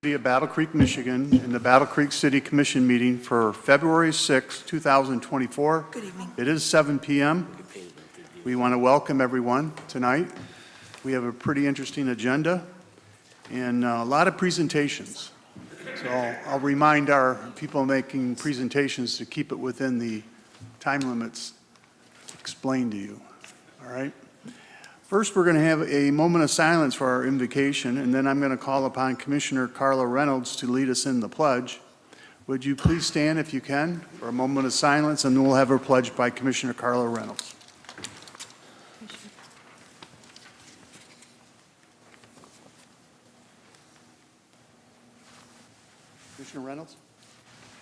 City of Battle Creek, Michigan, in the Battle Creek City Commission meeting for February 6, 2024. Good evening. It is 7 p.m. We want to welcome everyone tonight. We have a pretty interesting agenda and a lot of presentations. So I'll remind our people making presentations to keep it within the time limits explained to you. All right? First, we're going to have a moment of silence for our invocation, and then I'm going to call upon Commissioner Carla Reynolds to lead us in the pledge. Would you please stand if you can for a moment of silence, and then we'll have her pledge by Commissioner Carla Reynolds. Commissioner Reynolds?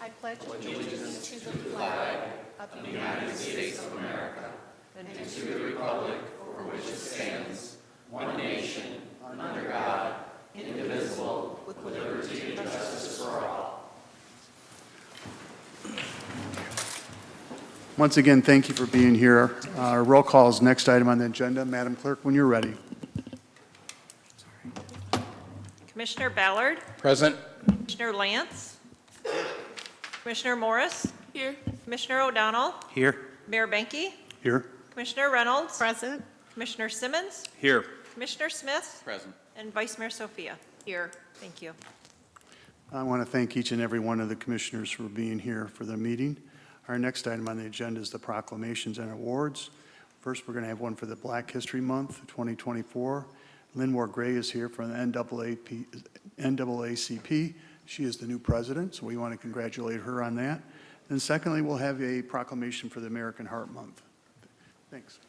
I pledge allegiance to the flag of the United States of America and to the republic for which it stands, one nation, under God, indivisible, with liberty and justice for all. Once again, thank you for being here. Our roll call is next item on the agenda. Madam Clerk, when you're ready. Commissioner Ballard. Present. Commissioner Lance. Commissioner Morris. Here. Commissioner O'Donnell. Here. Mayor Benke. Here. Commissioner Reynolds. Present. Commissioner Simmons. Here. Commissioner Smith. Present. And Vice Mayor Sophia. Here. Thank you. I want to thank each and every one of the commissioners for being here for the meeting. Our next item on the agenda is the proclamations and awards. First, we're going to have one for the Black History Month 2024. Lynn Gray is here from the NAACP. She is the new president, so we want to congratulate her on that. And secondly, we'll have a proclamation for the American Heart Month. Thanks.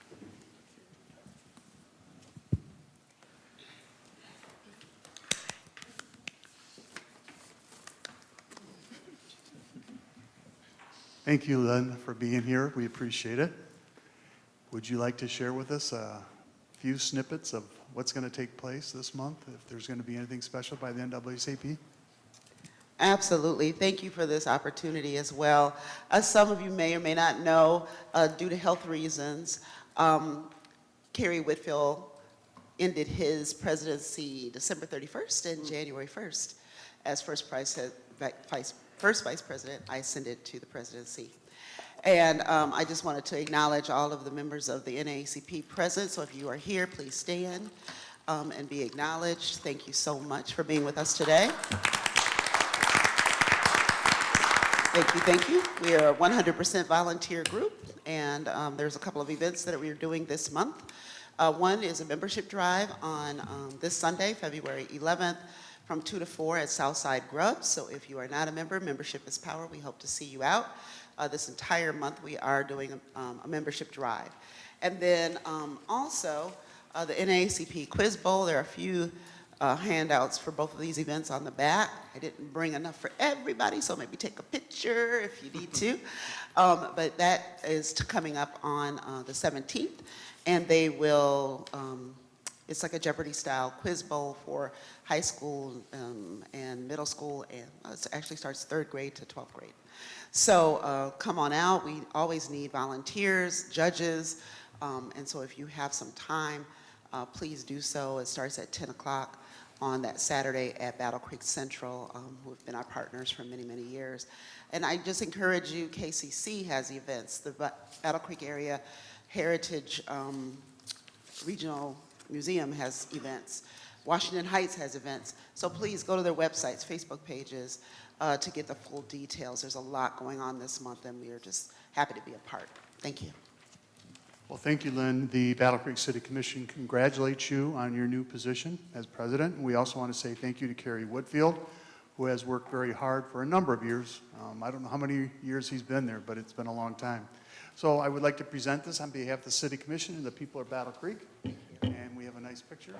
Thank you, Lynn, for being here. We appreciate it. Would you like to share with us a few snippets of what's going to take place this month, if there's going to be anything special by the NAACP? Absolutely. Thank you for this opportunity as well. As some of you may or may not know, due to health reasons, Kerry Whitfield ended his presidency December 31st and January 1st. As first vice president, I ascended to the presidency. And I just wanted to acknowledge all of the members of the NAACP present. So if you are here, please stand and be acknowledged. Thank you so much for being with us today. Thank you. We are a 100% volunteer group, and there's a couple of events that we are doing this month. One is a membership drive on this Sunday, February 11th, from 2 to 4 at Southside Grub. So if you are not a member, membership is power. We hope to see you out. This entire month we are doing a membership drive. And then also the NAACP Quiz Bowl. There are a few handouts for both of these events on the back. I didn't bring enough for everybody, so maybe take a picture if you need to. But that is coming up on the 17th. And they will, it's like a Jeopardy style quiz bowl for high school and middle school, and it actually starts 3rd grade to 12th grade. So come on out. We always need volunteers, judges, and so if you have some time, please do so. It starts at 10 o'clock on that Saturday at Battle Creek Central, who have been our partners for many, many years. And I just encourage you, KCC has events. The Battle Creek Area Heritage Regional Museum has events. Washington Heights has events. So please go to their websites, Facebook pages, to get the full details. There's a lot going on this month, and we are just happy to be a part. Thank you. Well, thank you, Lynn. The Battle Creek City Commission congratulates you on your new position as president. And we also want to say thank you to Kerry Whitfield, who has worked very hard for a number of years. I don't know how many years he's been there, but it's been a long time. So I would like to present this on behalf of the City Commission and the people of Battle Creek. And we have a nice picture.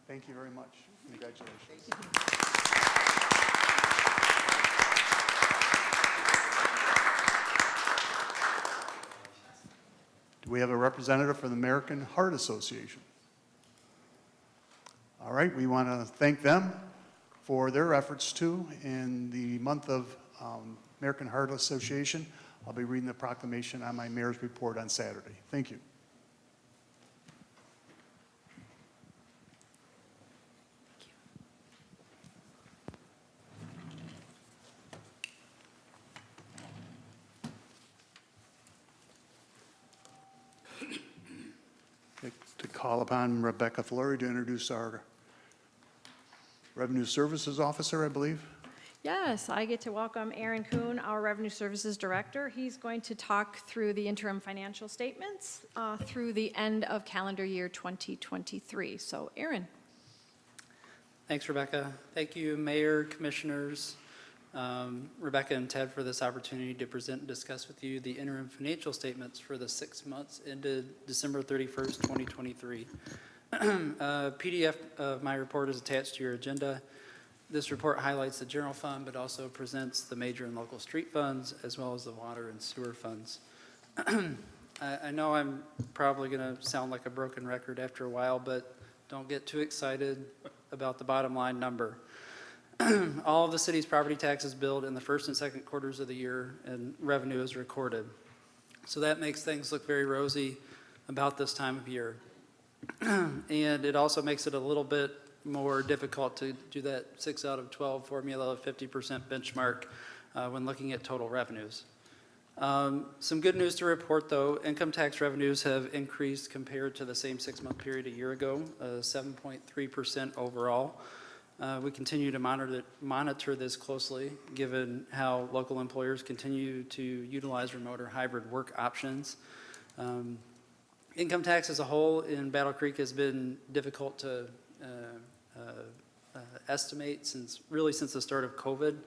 Thank you very much. Congratulations. Thank you. Do we have a representative from the American Heart Association? All right, we want to thank them for their efforts too. In the month of American Heart Association, I'll be reading the proclamation on my mayor's report on Saturday. Thank you. call upon Rebecca Flory to introduce our Revenue Services Officer, I believe. Yes, I get to welcome Aaron Kuhn, our Revenue Services Director. He's going to talk through the interim financial statements through the end of calendar year 2023. So, Aaron. Thanks, Rebecca. Thank you, Mayor, Commissioners, Rebecca and Ted, for this opportunity to present and discuss with you the interim financial statements for the 6 months ended December 31st, 2023. A PDF of my report is attached to your agenda. This report highlights the general fund, but also presents the major and local street funds, as well as the water and sewer funds. I know I'm probably going to sound like a broken record after a while, but don't get too excited about the bottom line number. All of the city's property taxes billed in the first and second quarters of the year, and revenue is recorded. So that makes things look very rosy about this time of year. And it also makes it a little bit more difficult to do that 6 out of 12 formula of 50% benchmark when looking at total revenues. Some good news to report, though. Income tax revenues have increased compared to the same 6-month period a year ago, 7.3% overall. We continue to monitor this closely, given how local employers continue to utilize remote or hybrid work options. Income tax as a whole in Battle Creek has been difficult to estimate since the start of COVID.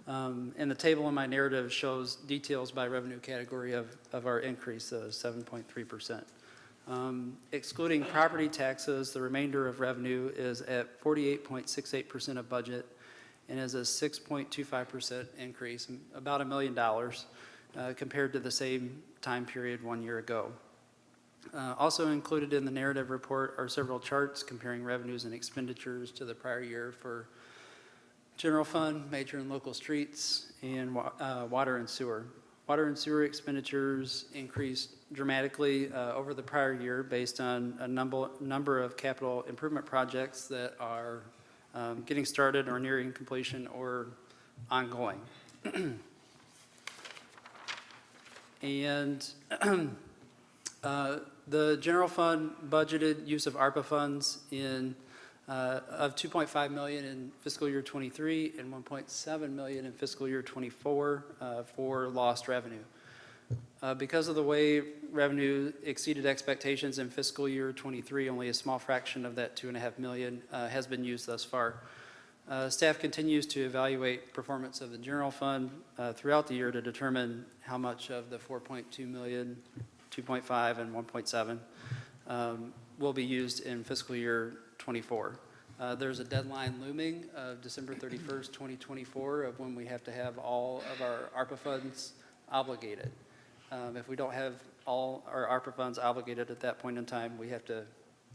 And the table in my narrative shows details by revenue category of our increase of 7.3%. Excluding property taxes, the remainder of revenue is at 48.68% of budget and is a 6.25% increase, about $1 million, compared to the same time period 1 year ago. Also included in the narrative report are several charts comparing revenues and expenditures to the prior year for general fund, major and local streets, and water and sewer. Water and sewer expenditures increased dramatically over the prior year based on a number of capital improvement projects that are getting started or nearing completion or ongoing. And the general fund budgeted use of ARPA funds of $2.5 million in fiscal year 23 and $1.7 million in fiscal year 24 for lost revenue. Because of the way revenue exceeded expectations in fiscal year 23, only a small fraction of that $2.5 million has been used thus far. Staff continues to evaluate performance of the general fund throughout the year to determine how much of the $4.2 million, 2.5 and 1.7 will be used in fiscal year 24. There's a deadline looming of December 31st, 2024 of when we have to have all of our ARPA funds obligated. If we don't have all our ARPA funds obligated at that point in time, we have to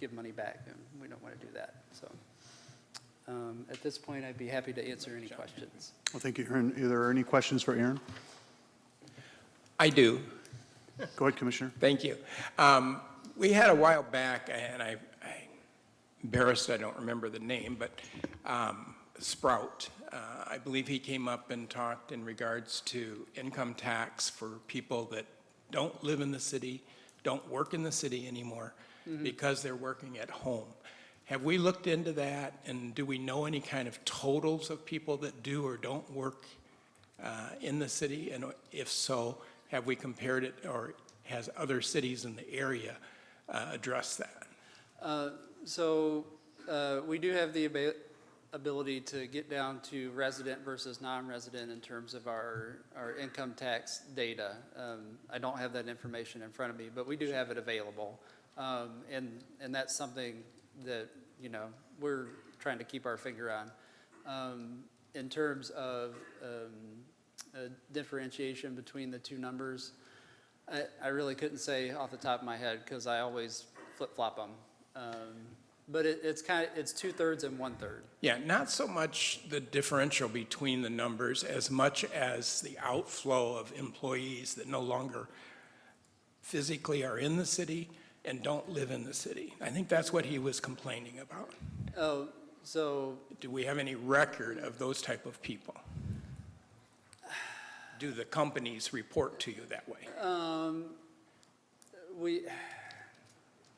give money back, and we don't want to do that. So at this point, I'd be happy to answer any questions. Well, thank you, Aaron. Are there any questions for Aaron? I do. Go ahead, Commissioner. Thank you. We had a while back, and I'm embarrassed I don't remember the name, but Sprout, I believe he came up and talked in regards to income tax for people that don't live in the city, don't work in the city anymore because they're working at home. Have we looked into that, and do we know any kind of totals of people that do or don't work in the city? And if so, have we compared it, or has other cities in the area addressed that? We do have the ability to get down to resident versus non-resident in terms of our income tax data. I don't have that information in front of me, but we do have it available. And that's something that, you know, we're trying to keep our finger on. In terms of differentiation between the two numbers, I really couldn't say off the top of my head because I always flip-flop them. But it's 2/3 and 1/3. Yeah, not so much the differential between the numbers as much as the outflow of employees that no longer physically are in the city and don't live in the city. I think that's what he was complaining about. Oh, so do we have any record of those type of people? Do the companies report to you that way?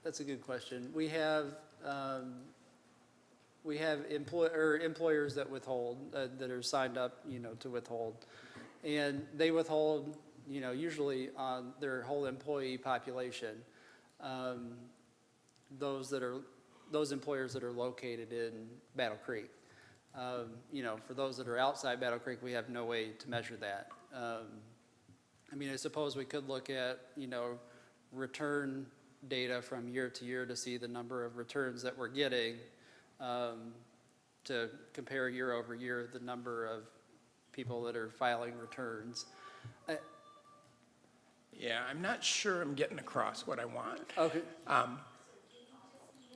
That's a good question. We have employers that withhold, that are signed up, to withhold. And they withhold, usually on their whole employee population. Those employers that are located in Battle Creek. For those that are outside Battle Creek, we have no way to measure that. I suppose we could look at, return data from year to year to see the number of returns that we're getting, to compare year over year the number of people that are filing returns. Yeah, I'm not sure I'm getting across what I want. Okay.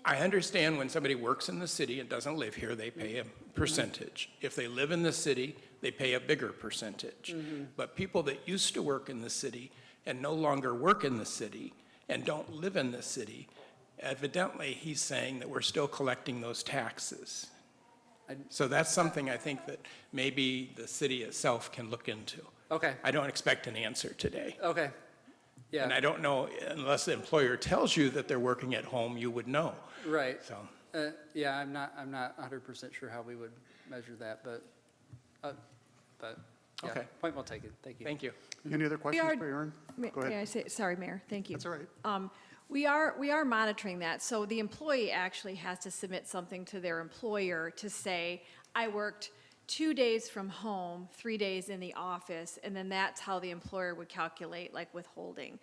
I understand when somebody works in the city and doesn't live here, they pay a percentage. If they live in the city, they pay a bigger percentage. But people that used to work in the city and no longer work in the city and don't live in the city, evidently he's saying that we're still collecting those taxes. So that's something I think that maybe the city itself can look into. Okay. I don't expect an answer today. Okay. Yeah. And I don't know, unless the employer tells you that they're working at home, you would know. Right. So, Yeah, I'm not 100% sure how we would measure that, but yeah, Okay. point well taken. Thank you. thank you. Any other questions are- for Aaron? Go May I ahead. say, sorry, Mayor, thank you. That's all right. We are monitoring that. So the employee actually has to submit something to their employer to say, I worked 2 days from home, 3 days in the office, and then that's how the employer would calculate like withholding.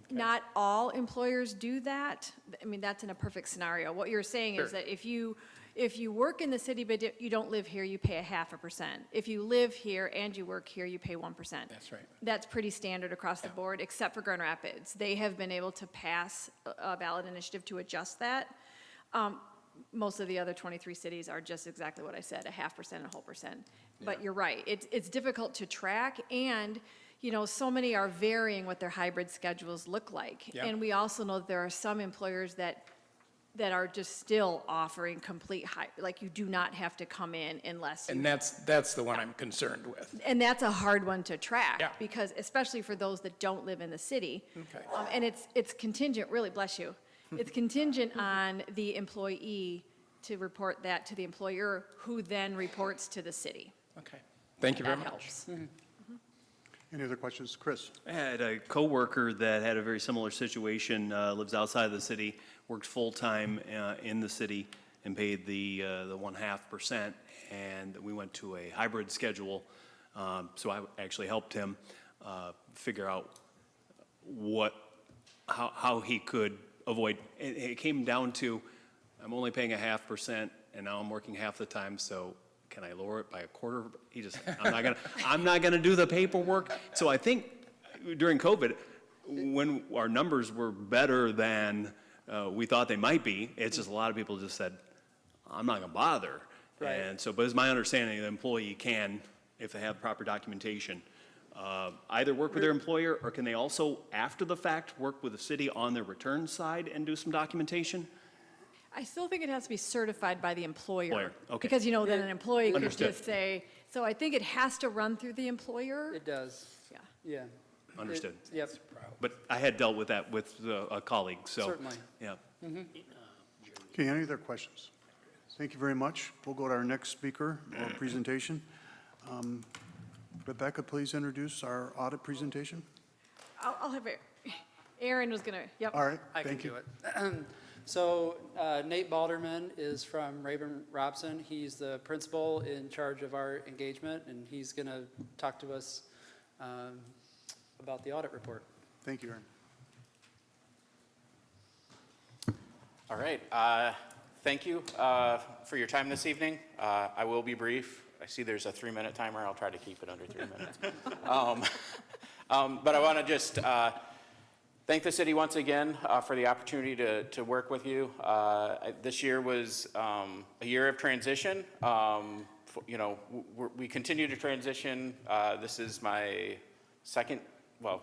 Not all employers do that. That's in a perfect scenario. What you're saying is Sure. that if you work in the city but you don't live here, you pay a 0.5%. If you live here and you work here, you pay 1%. That's right. That's pretty standard across the board, except for Grand Rapids. They have been able to pass a ballot initiative to adjust that. Most of the other 23 cities are just exactly what I said, a 0.5% and a whole percent. But you're right, it's difficult to track, and, so many are varying what their hybrid schedules look like. Yeah. And we also know that there are some employers that are just still offering complete like you do not have to come in unless you. And that's the one I'm concerned with. And that's a hard one to track. Yeah. Because especially for those that don't live in the city. Okay. And it's contingent, really, bless you. It's contingent on the employee to report that to the employer, who then reports to the city. Okay. Thank you very That much. helps. Any other questions? Chris? I had a coworker that had a very similar situation, lives outside of the city, worked full-time in the city and paid the 0.5%, and we went to a hybrid schedule. So I actually helped him figure out how he could avoid. It came down to, I'm only paying a 0.5%, and now I'm working half the time, so can I lower it by a quarter? I'm not gonna do the paperwork. So I think during COVID, when our numbers were better than we thought they might be, it's just a lot of people just said, I'm not gonna bother. Right. And so, but it's my understanding the employee can, if they have proper documentation, either work with their employer, or can they also, after the fact, work with the city on their return side and do some documentation? I still think it has to be certified by the employer. Employer, okay. Because, then an employee could Understood. just say, so I think it has to run through the employer. It does. Yeah. Yeah. Understood. Yep. But I had dealt with that with a colleague, so. Certainly. Yeah. Okay, any other questions? Thank you very much. We'll go to our next speaker or presentation. Rebecca, please introduce our audit presentation. I'll have Aaron was gonna, yep. All right, I can thank you. do it. So Nate Balderman is from Raven Robson. He's the principal in charge of our engagement, and he's going to talk to us about the audit report. Thank you, Aaron. All right. Thank you for your time this evening. I will be brief. I see there's a 3-minute timer. I'll try to keep it under 3 minutes. But I want to just thank the city once again for the opportunity to work with you. This year was a year of transition. We continue to transition. This is my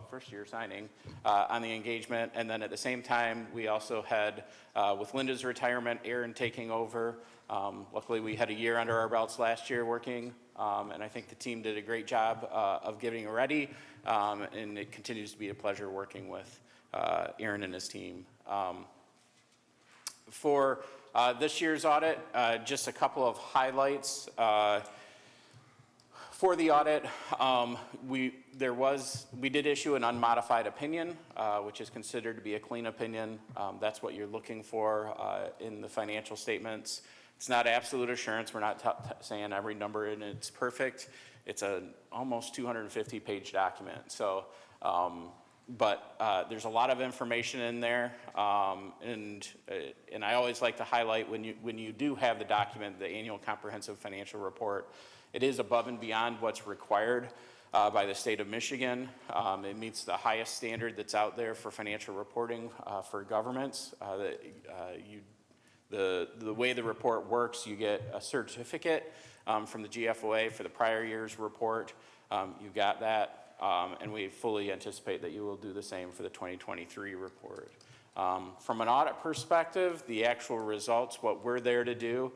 first year signing on the engagement. And then at the same time, we also had, with Linda's retirement, Aaron taking over. Luckily, we had a year under our belts last year working, and I think the team did a great job of getting ready, and it continues to be a pleasure working with Aaron and his team. For this year's audit, just a couple of highlights. For the audit, we did issue an unmodified opinion, which is considered to be a clean opinion. That's what you're looking for in the financial statements. It's not absolute assurance. We're not saying every number in it's perfect. It's an almost 250-page document. So, there's a lot of information in there, and I always like to highlight when you do have the document, the annual comprehensive financial report. It is above and beyond what's required by the state of Michigan. It meets the highest standard that's out there for financial reporting for governments. The way the report works, you get a certificate from the GFOA for the prior year's report. You got that, and we fully anticipate that you will do the same for the 2023 report. From an audit perspective, the actual results, what we're there to do,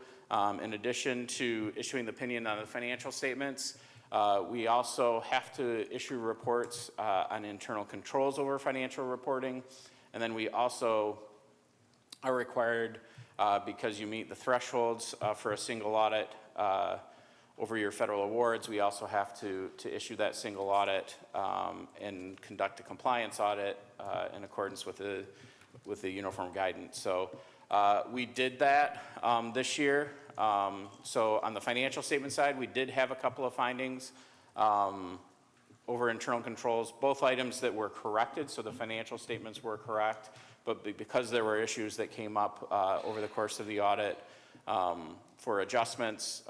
in addition to issuing the opinion on the financial statements, we also have to issue reports on internal controls over financial reporting. And then we also are required, because you meet the thresholds for a single audit over your federal awards, we also have to issue that single audit and conduct a compliance audit in accordance with the uniform guidance. So we did that this year. So on the financial statement side, we did have a couple of findings over internal controls, both items that were corrected, so the financial statements were correct, but because there were issues that came up over the course of the audit for adjustments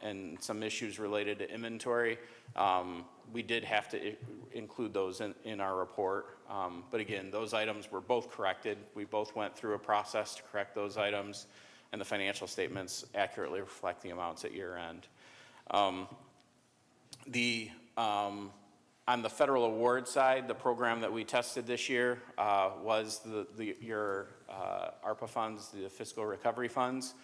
and some issues related to inventory, we did have to include those in our report. But again, those items were both corrected. We both went through a process to correct those items, and the financial statements accurately reflect the amounts at year end. On the federal award side, the program that we tested this year was your ARPA funds, the fiscal recovery funds.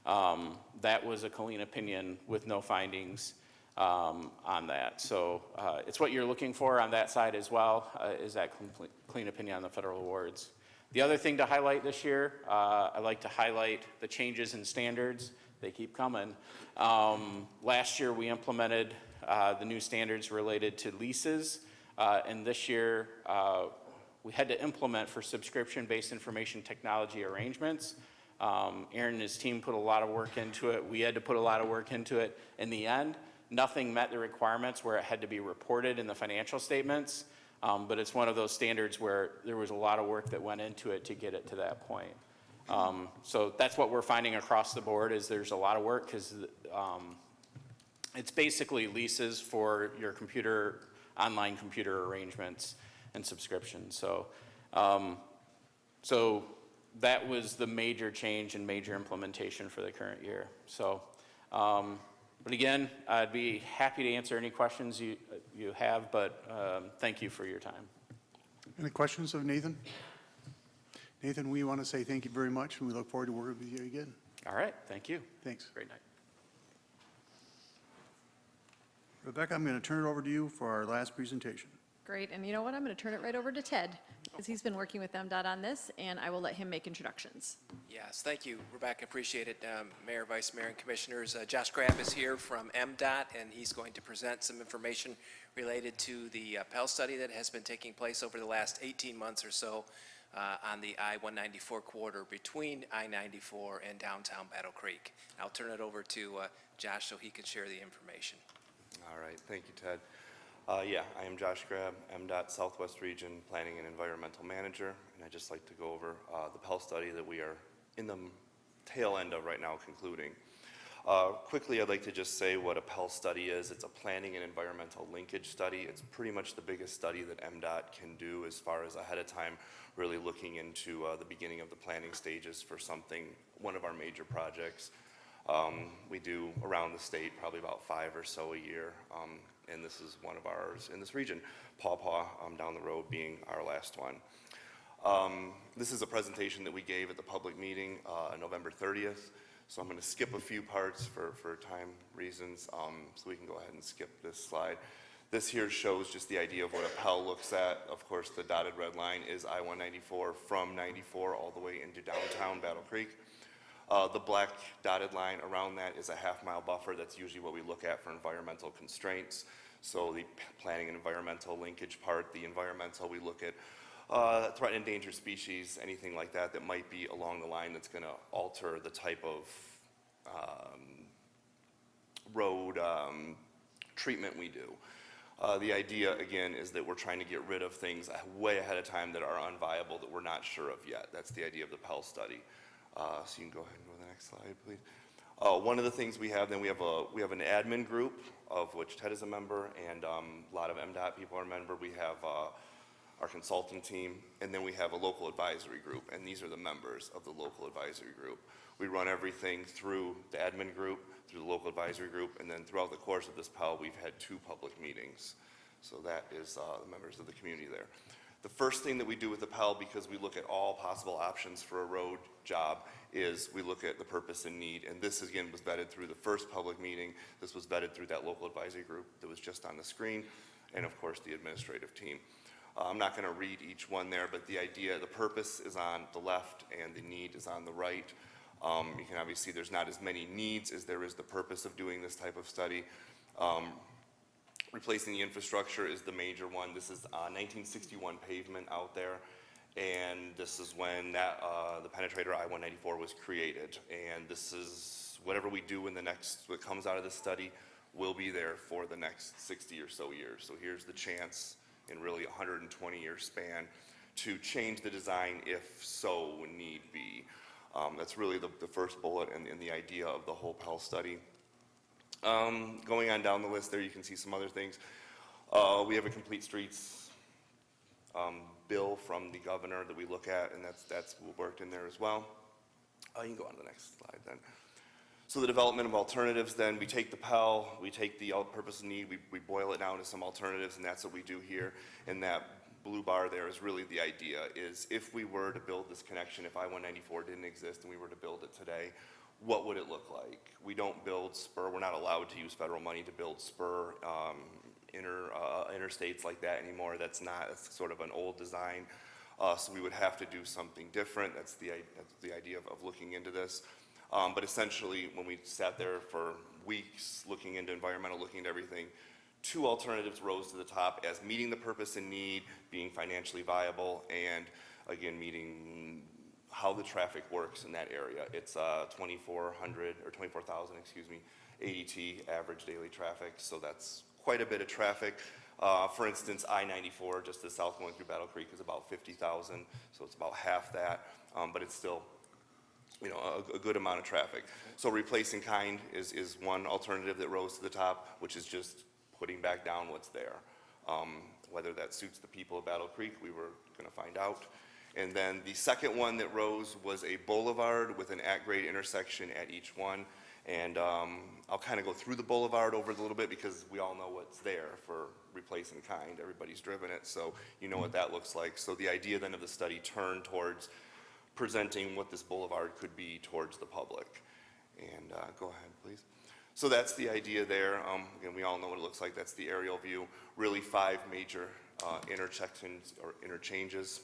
That was a clean opinion with no findings on that. So it's what you're looking for on that side as well, is that clean opinion on the federal awards. The other thing to highlight this year, I like to highlight the changes in standards. They keep coming. Last year we implemented the new standards related to leases, and this year we had to implement for subscription-based information technology arrangements. Aaron and his team put a lot of work into it. We had to put a lot of work into it. In the end, nothing met the requirements where it had to be reported in the financial statements, but it's one of those standards where there was a lot of work that went into it to get it to that point. So that's what we're finding across the board, is there's a lot of work, because it's basically leases for your online computer arrangements and subscriptions. So, that was the major change and major implementation for the current year. So, but again, I'd be happy to answer any questions you have, but thank you for your time. Any questions of Nathan? Nathan, we want to say thank you very much, and we look forward to working with you again. All right, thank you. Thanks. Great night. Rebecca, I'm going to turn it over to you for our last presentation. Great, and you know what? I'm going to turn it right over to Ted, because he's been working with MDOT on this, and I will let him make introductions. Yes, thank you, Rebecca. Appreciate it. Mayor, Vice Mayor, and Commissioners. Josh Grab is here from MDOT, and he's going to present some information related to the Pell study that has been taking place over the last 18 months or so on the I-194 corridor between I-94 and downtown Battle Creek. I'll turn it over to Josh so he can share the information. All right, thank you, Ted. Yeah, I am Josh Grab, MDOT Southwest Region Planning and Environmental Manager, and I'd just like to go over the Pell study that we are in the tail end of right now, concluding. Quickly, I'd like to just say what a Pell study is. It's a planning and environmental linkage study. It's pretty much the biggest study that MDOT can do as far as ahead of time, really looking into the beginning of the planning stages for one of our major projects. We do around the state probably about 5 or so a year, and this is one of ours in this region, Paw Paw down the road being our last one. This is a presentation that we gave at the public meeting on November 30th, so I'm going to skip a few parts for time reasons, so we can go ahead and skip this slide. This here shows just the idea of what a Pell looks at. Of course, the dotted red line is I-194 from 94 all the way into downtown Battle Creek. The black dotted line around that is a half-mile buffer. That's usually what we look at for environmental constraints. So the planning and environmental linkage part, the environmental, we look at threatened endangered species, anything like that that might be along the line that's going to alter the type of road treatment we do. The idea, again, is that we're trying to get rid of things way ahead of time that are unviable that we're not sure of yet. That's the idea of the Pell study. So you can go ahead and go to the next slide, please. One of the things we have, then we have an admin group, of which Ted is a member, and a lot of MDOT people are a member. We have our consulting team, and then we have a local advisory group, and these are the members of the local advisory group. We run everything through the admin group, through the local advisory group, and then throughout the course of this Pell, we've had 2 public meetings. So that is the members of the community there. The first thing that we do with the Pell, because we look at all possible options for a road job, is we look at the purpose and need. And this, again, was vetted through the first public meeting. This was vetted through that local advisory group that was just on the screen, and of course, the administrative team. I'm not going to read each one there, but the idea, the purpose is on the left and the need is on the right. You can obviously see there's not as many needs as there is the purpose of doing this type of study. Replacing the infrastructure is the major one. This is 1961 pavement out there, and this is when that, the penetrator I-194 was created. And this is whatever we do in the next, what comes out of this study will be there for the next 60 or so years. So here's the chance in really a 120-year span to change the design if so need be. That's really the first bullet and the idea of the whole Pell study. Going on down the list there, you can see some other things. We have a complete streets bill from the governor that we look at, and that's worked in there as well. You can go on to the next slide then. So the development of alternatives then, we take the Pell, we take the purpose and need, we boil it down to some alternatives, and that's what we do here. And that blue bar there is really the idea, is if we were to build this connection, if I-194 didn't exist and we were to build it today, what would it look like? We don't build spur, we're not allowed to use federal money to build spur interstates like that anymore. That's sort of an old design. So we would have to do something different. That's the idea of looking into this. But essentially, when we sat there for weeks looking into environmental, looking into everything, 2 alternatives rose to the top as meeting the purpose and need, being financially viable, and again, meeting how the traffic works in that area. It's 2,400 or 24,000, excuse me, ADT, average daily traffic. So that's quite a bit of traffic. For instance, I-94, just the south going through Battle Creek, is about 50,000. So it's about half that, but it's still, you know, a good amount of traffic. So replacing kind is one alternative that rose to the top, which is just putting back down what's there. Whether that suits the people of Battle Creek, we were going to find out. And then the second one that rose was a boulevard with an at-grade intersection at each one. And I'll kind of go through the boulevard over a little bit because we all know what's there for replacing kind. Everybody's driven it, so you know what that looks like. So the idea then of the study turned towards presenting what this boulevard could be towards the public. And go ahead, please. So that's the idea there. Again, we all know what it looks like. That's the aerial view. Really 5 major intersections or interchanges.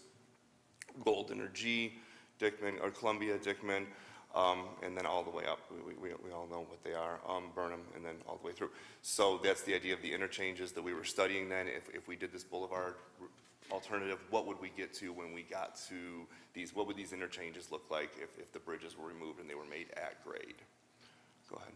Golden or G, Dickman, or Columbia, Dickman, and then all the way up. We all know what they are, Burnham, and then all the way through. So that's the idea of the interchanges that we were studying then. If we did this boulevard alternative, what would we get to when we got to these? What would these interchanges look like if the bridges were removed and they were made at grade? Go ahead.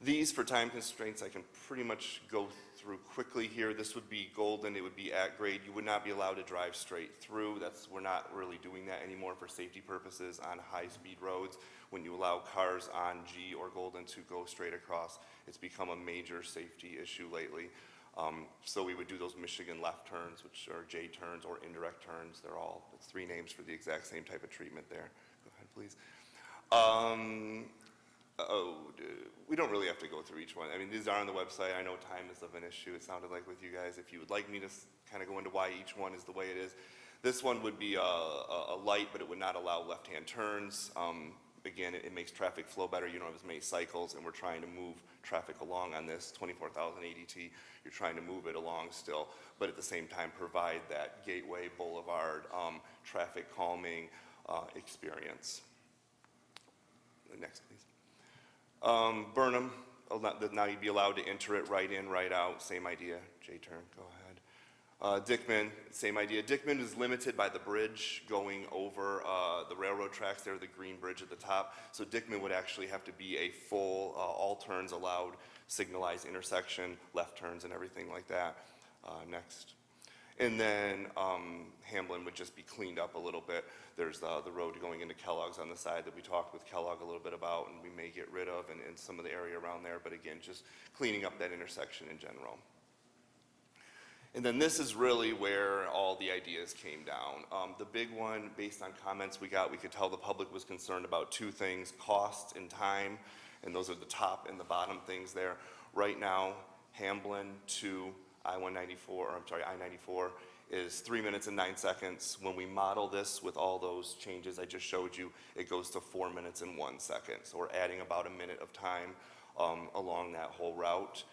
These, for time constraints, I can pretty much go through quickly here. This would be golden, it would be at grade. You would not be allowed to drive straight through. We're not really doing that anymore for safety purposes on high-speed roads. When you allow cars on G or golden to go straight across, it's become a major safety issue lately. So we would do those Michigan left turns, which are J turns or indirect turns. It's 3 names for the exact same type of treatment there. Go ahead, please. We don't really have to go through each one. I mean, these are on the website. I know time is of an issue, it sounded like with you guys. If you would like me to kind of go into why each one is the way it is. This one would be a light, but it would not allow left-hand turns. again, it makes traffic flow better. You don't have as many cycles, and we're trying to move traffic along on this 24,000 ADT. You're trying to move it along still, but at the same time provide that gateway boulevard traffic calming experience. Next, please. Burnham, now you'd be allowed to enter it right in, right out. Same idea. J-turn, go ahead. Dickman, same idea. Dickman is limited by the bridge going over the railroad tracks there, the green bridge at the top. So Dickman would actually have to be a full, all turns allowed, signalized intersection, left turns and everything like that. Next. And then Hamblin would just be cleaned up a little bit. There's the road going into Kellogg's on the side that we talked with Kellogg a little bit about, and we may get rid of, and some of the area around there. But again, just cleaning up that intersection in general. And then this is really where all the ideas came down. The big one, based on comments we got, we could tell the public was concerned about two things, cost and time, and those are the top and the bottom things there. Right now, Hamblin to I-94 is 3 minutes and 9 seconds. When we model this with all those changes I just showed you, it goes to 4 minutes and 1 second. So we're adding about a minute of time along that whole route.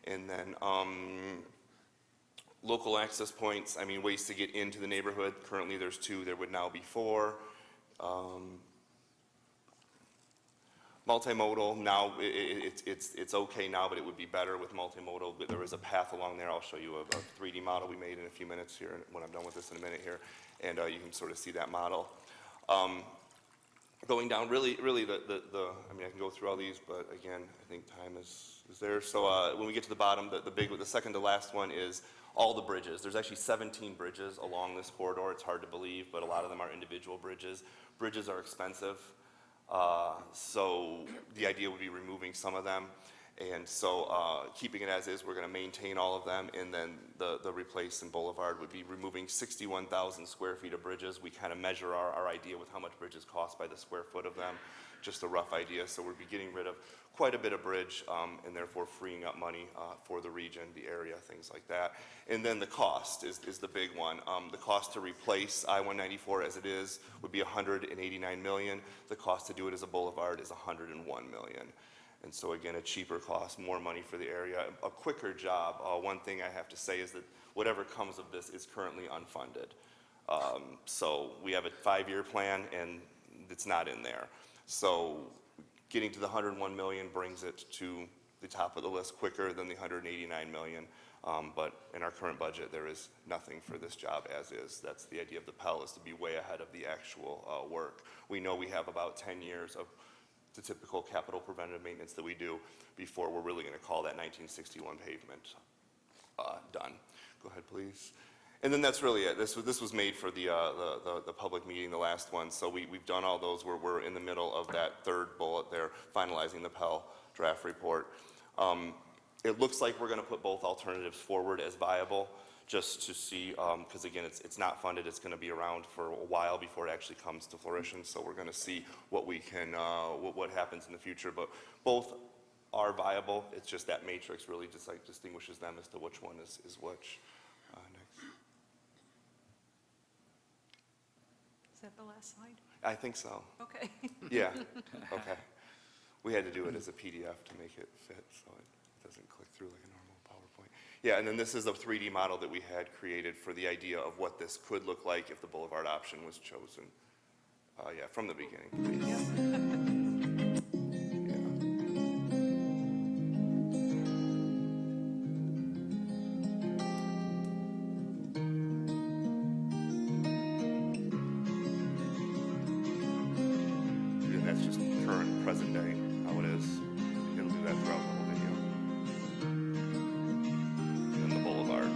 And then local access points, I mean, ways to get into the neighborhood. Currently there's 2, there would now be 4. Multimodal, now it's okay now, but it would be better with multimodal. But there is a path along there. I'll show you a 3D model we made in a few minutes here when I'm done with this in a minute here. And you can sort of see that model. Going down, really I mean, I can go through all these, but again, I think time is there. So when we get to the bottom, the second to last one is all the bridges. There's actually 17 bridges along this corridor. It's hard to believe, but a lot of them are individual bridges. Bridges are expensive. So the idea would be removing some of them. And so keeping it as is, we're going to maintain all of them, and then the replace and boulevard would be removing 61,000 square feet of bridges. We kind of measure our idea with how much bridges cost by the square foot of them, just a rough idea. So we'll be getting rid of quite a bit of bridge and therefore freeing up money for the region, the area, things like that. And then the cost is the big one. The cost to replace I-194 as it is would be $189 million. The cost to do it as a boulevard is $101 million. And so again, a cheaper cost, more money for the area, a quicker job. One thing I have to say is that whatever comes of this is currently unfunded. So we have a 5-year plan and it's not in there. So getting to the $101 million brings it to the top of the list quicker than the $189 million. But in our current budget, there is nothing for this job as is. That's the idea of the Pell, is to be way ahead of the actual work. We know we have about 10 years of the typical capital preventative maintenance that we do before we're really going to call that 1961 pavement done. Go ahead, please. And then that's really it. This was made for the public meeting, the last one. So we've done all those. We're in the middle of that third bullet there, finalizing the Pell draft report. It looks like we're going to put both alternatives forward as viable, just to see, because again, it's not funded. It's going to be around for a while before it actually comes to fruition. So we're going to see what we can, what happens in the future. But both are viable. It's just that matrix really just like distinguishes them as to which one is which. Next. Is that the last slide? I think so. Okay. Yeah. Okay. We had to do it as a PDF to make it fit, so it doesn't click through like a normal PowerPoint. Yeah, and then this is a 3D model that we had created for the idea of what this could look like if the boulevard option was chosen. Yeah, from the beginning, please. Yeah. And that's just current, present day, how it is. It'll do that throughout the whole video. And then the boulevard.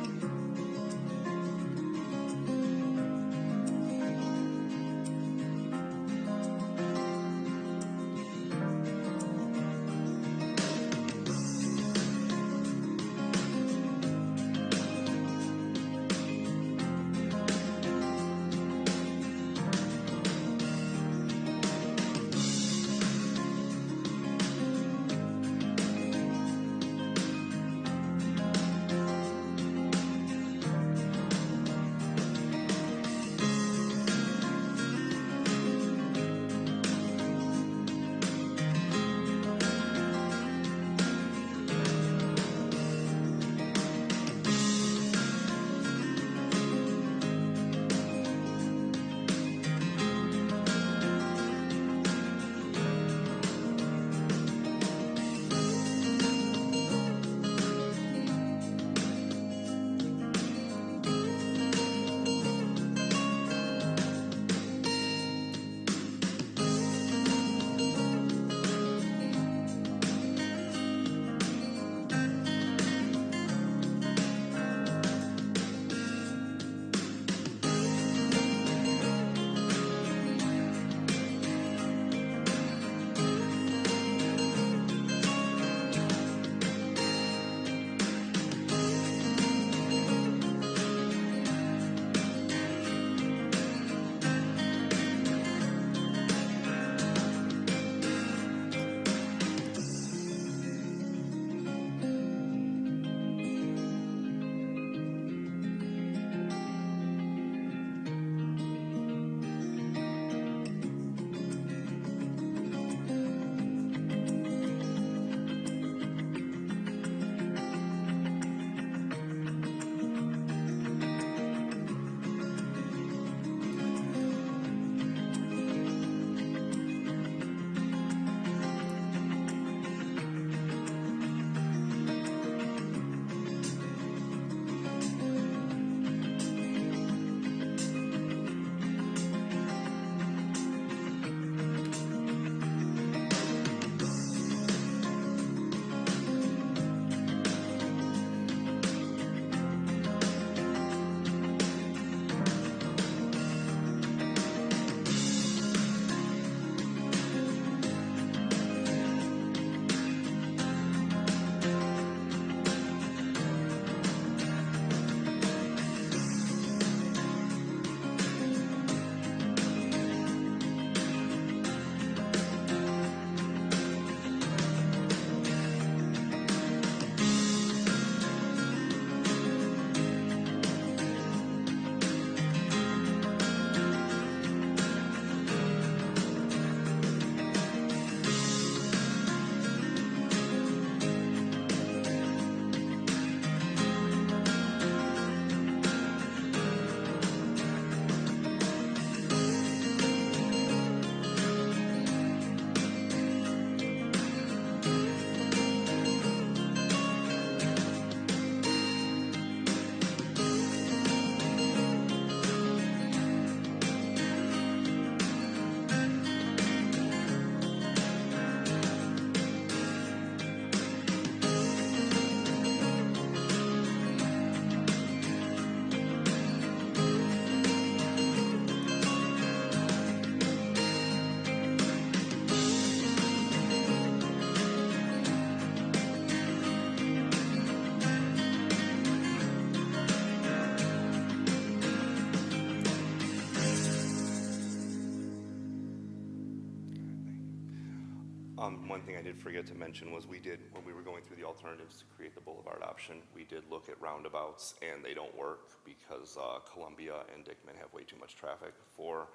One thing I did forget to mention was when we were going through the alternatives to create the boulevard option, we did look at roundabouts, and they don't work because Columbia and Dickman have way too much traffic for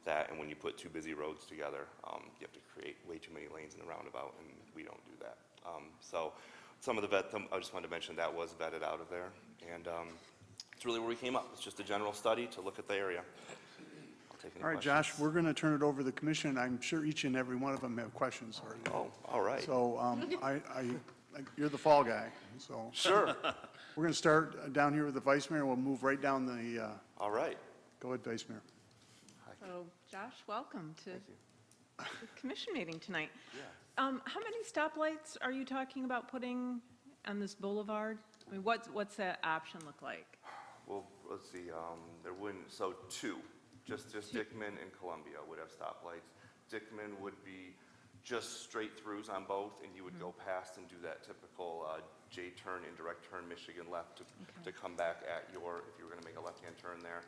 that, and when you put two busy roads together, you have to create way too many lanes in the roundabout, and we don't do that. So some of I just wanted to mention that was vetted out of there, and it's really where we came up. It's just a general study to look at the area. I'll take any All right, questions. Josh, we're going to turn it over to the commission. I'm sure each and every one of them have questions for you. Oh, all right. So you're the fall guy, so. Sure. We're going to start down here with the vice mayor. We'll move right down the, All right. go ahead, vice mayor. So Josh, welcome to Thank you. the commission meeting tonight. Yeah. How many stoplights are you talking about putting on this boulevard? I mean, what's that option look like? Well, let's see, there wouldn't, so two, just Dickman and Columbia would have stoplights. Dickman would be just straight throughs on both, and you would go past and do that typical J-turn, indirect turn, Michigan left to come back at if you were gonna make a left-hand turn there.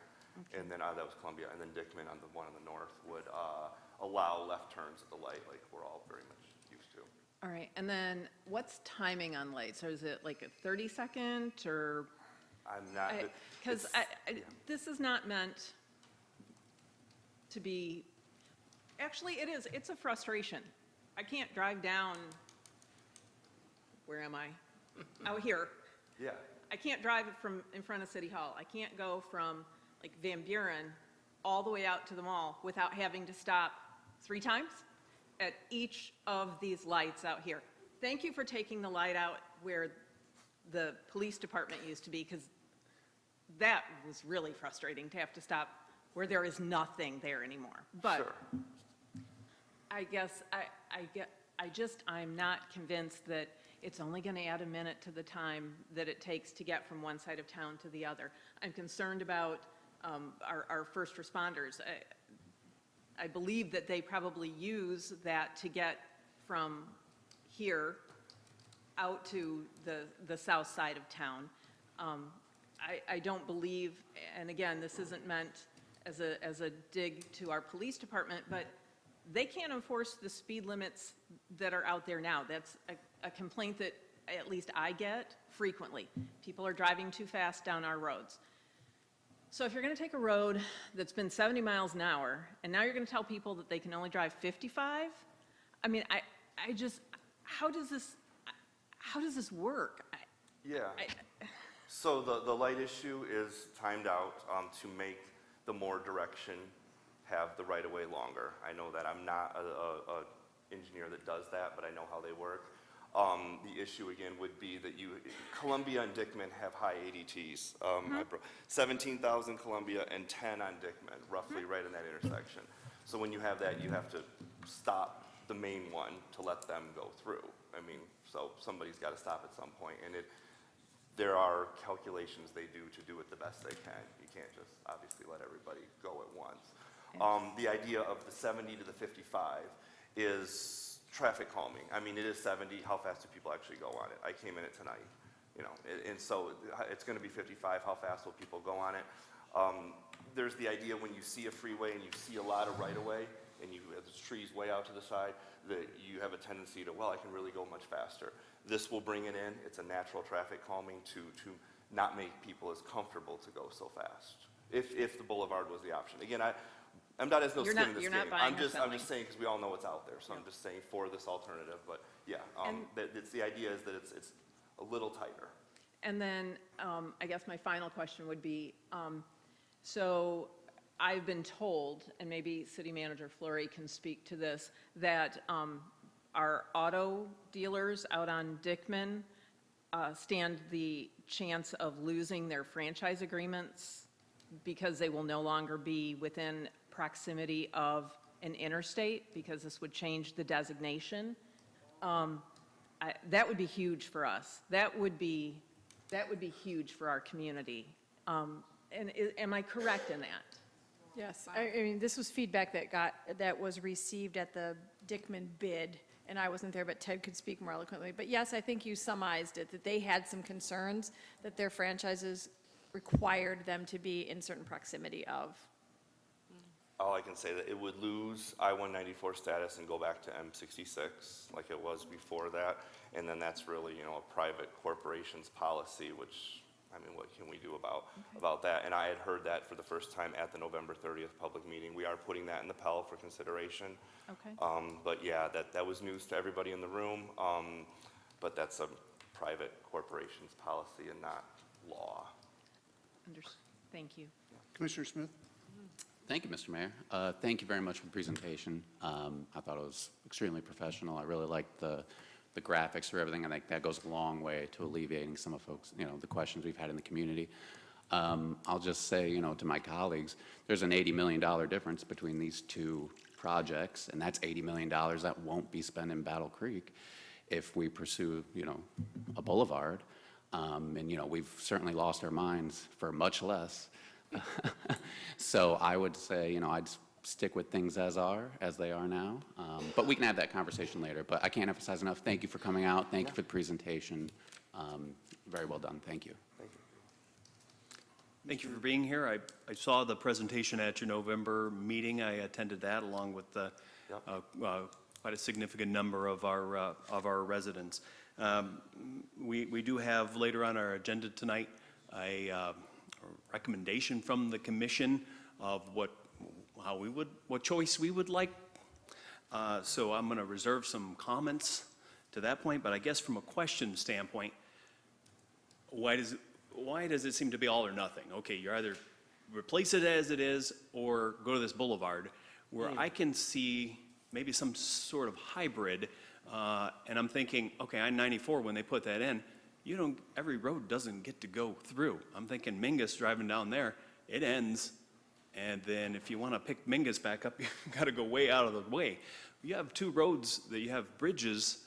And then that was Columbia, and then Dickman on the one on the north would allow left turns at the light, like we're all very much used to. All right, and then what's timing on lights? Or is it like a 30-second or? I'm not. Because it's- this is not meant to be, actually, it is, it's a frustration. I can't drive down, where am I? Out here. Yeah, I can't drive it from in front of City Hall. I can't go from like Van Buren all the way out to the mall without having to stop 3 times at each of these lights out here. Thank you for taking the light out where the police department used to be, because that was really frustrating to have to stop where there is nothing there anymore. But sure. I guess I'm not convinced that it's only going to add a minute to the time that it takes to get from one side of town to the other. I'm concerned about our first responders. I believe that they probably use that to get from here out to the south side of town. I don't believe, and again, this isn't meant as a dig to our police department, but they can't enforce the speed limits that are out there now. That's a complaint that at least I get frequently. People are driving too fast down our roads. So if you're going to take a road that's been 70 miles an hour, and now you're going to tell people that they can only drive 55, I mean, I just, how does this work? Yeah. So the light issue is timed out to make the more direction have the right-of-way longer. I know that I'm not a engineer that does that, but I know how they work. The issue again would be that Columbia and Dickman have high ADTs. 17,000 Columbia and 10 on Dickman, roughly right in that intersection. So when you have that, you have to stop the main one to let them go through. I mean, so somebody's got to stop at some point, and there are calculations they do to do it the best they can. You can't just obviously let everybody go at once. The idea of the 70 to the 55 is traffic calming. I mean, it is 70. How fast do people actually go on it? I came in it tonight, and so it's going to be 55. How fast will people go on it? There's the idea when you see a freeway and you see a lot of right-of-way and there's trees way out to the side, that you have a tendency to, well, I can really go much faster. This will bring it in. It's a natural traffic calming to not make people as comfortable to go so fast. If the boulevard was the option. Again, MDOT has no skin in this game. I'm just saying, because we all know what's out there, so I'm just saying for this alternative. But yeah, the idea is that it's a little tighter. And then I guess my final question would be, so I've been told, and maybe City Manager Fleury can speak to this, that our auto dealers out on Dickman stand the chance of losing their franchise agreements because they will no longer be within proximity of an interstate, because this would change the designation. That would be huge for us. That would be huge for our community. And am I correct in that? Yes, I mean, this was feedback that was received at the Dickman bid, and I wasn't there, but Ted could speak more eloquently. But yes, I think you summarized it, that they had some concerns that their franchises required them to be in certain proximity of. all I can say that it would lose I-194 status and go back to M66 like it was before that. And then that's really, you know, a private corporation's policy, which, I mean, what can we do about that? And I had heard that for the first time at the November 30th public meeting. We are putting that in the Pell for consideration. Okay. But yeah, that was news to everybody in the room. But that's a private corporation's policy and not law. Thank you. Commissioner Smith? Thank you, Mr. Mayor. Thank you very much for the presentation. I thought it was extremely professional. I really liked the graphics for everything. I think that goes a long way to alleviating some of folks, you know, the questions we've had in the community. I'll just say, you know, to my colleagues, there's an $80 million difference between these two projects, and that's $80 million that won't be spent in Battle Creek if we pursue, you know, a boulevard. And, you know, we've certainly lost our minds for much less. So I would say, you know, I'd stick with things as they are now. But we can have that conversation later. But I can't emphasize enough, thank you for coming out. Thank you for the presentation. Very well done. Thank you. Thank you for being here. I saw the presentation at your November meeting. I attended that along with quite a significant number of our residents. We do have later on our agenda tonight a recommendation from the commission of what choice we would like. So I'm going to reserve some comments to that point, but I guess from a question standpoint, why does it seem to be all or nothing? Okay, you either replace it as it is or go to this boulevard where I can see maybe some sort of hybrid, and I'm thinking, okay, I-94, when they put that in, every road doesn't get to go through. I'm thinking Mingus driving down there, it ends, and then if you want to pick Mingus back up, you've got to go way out of the way. You have two roads that you have bridges,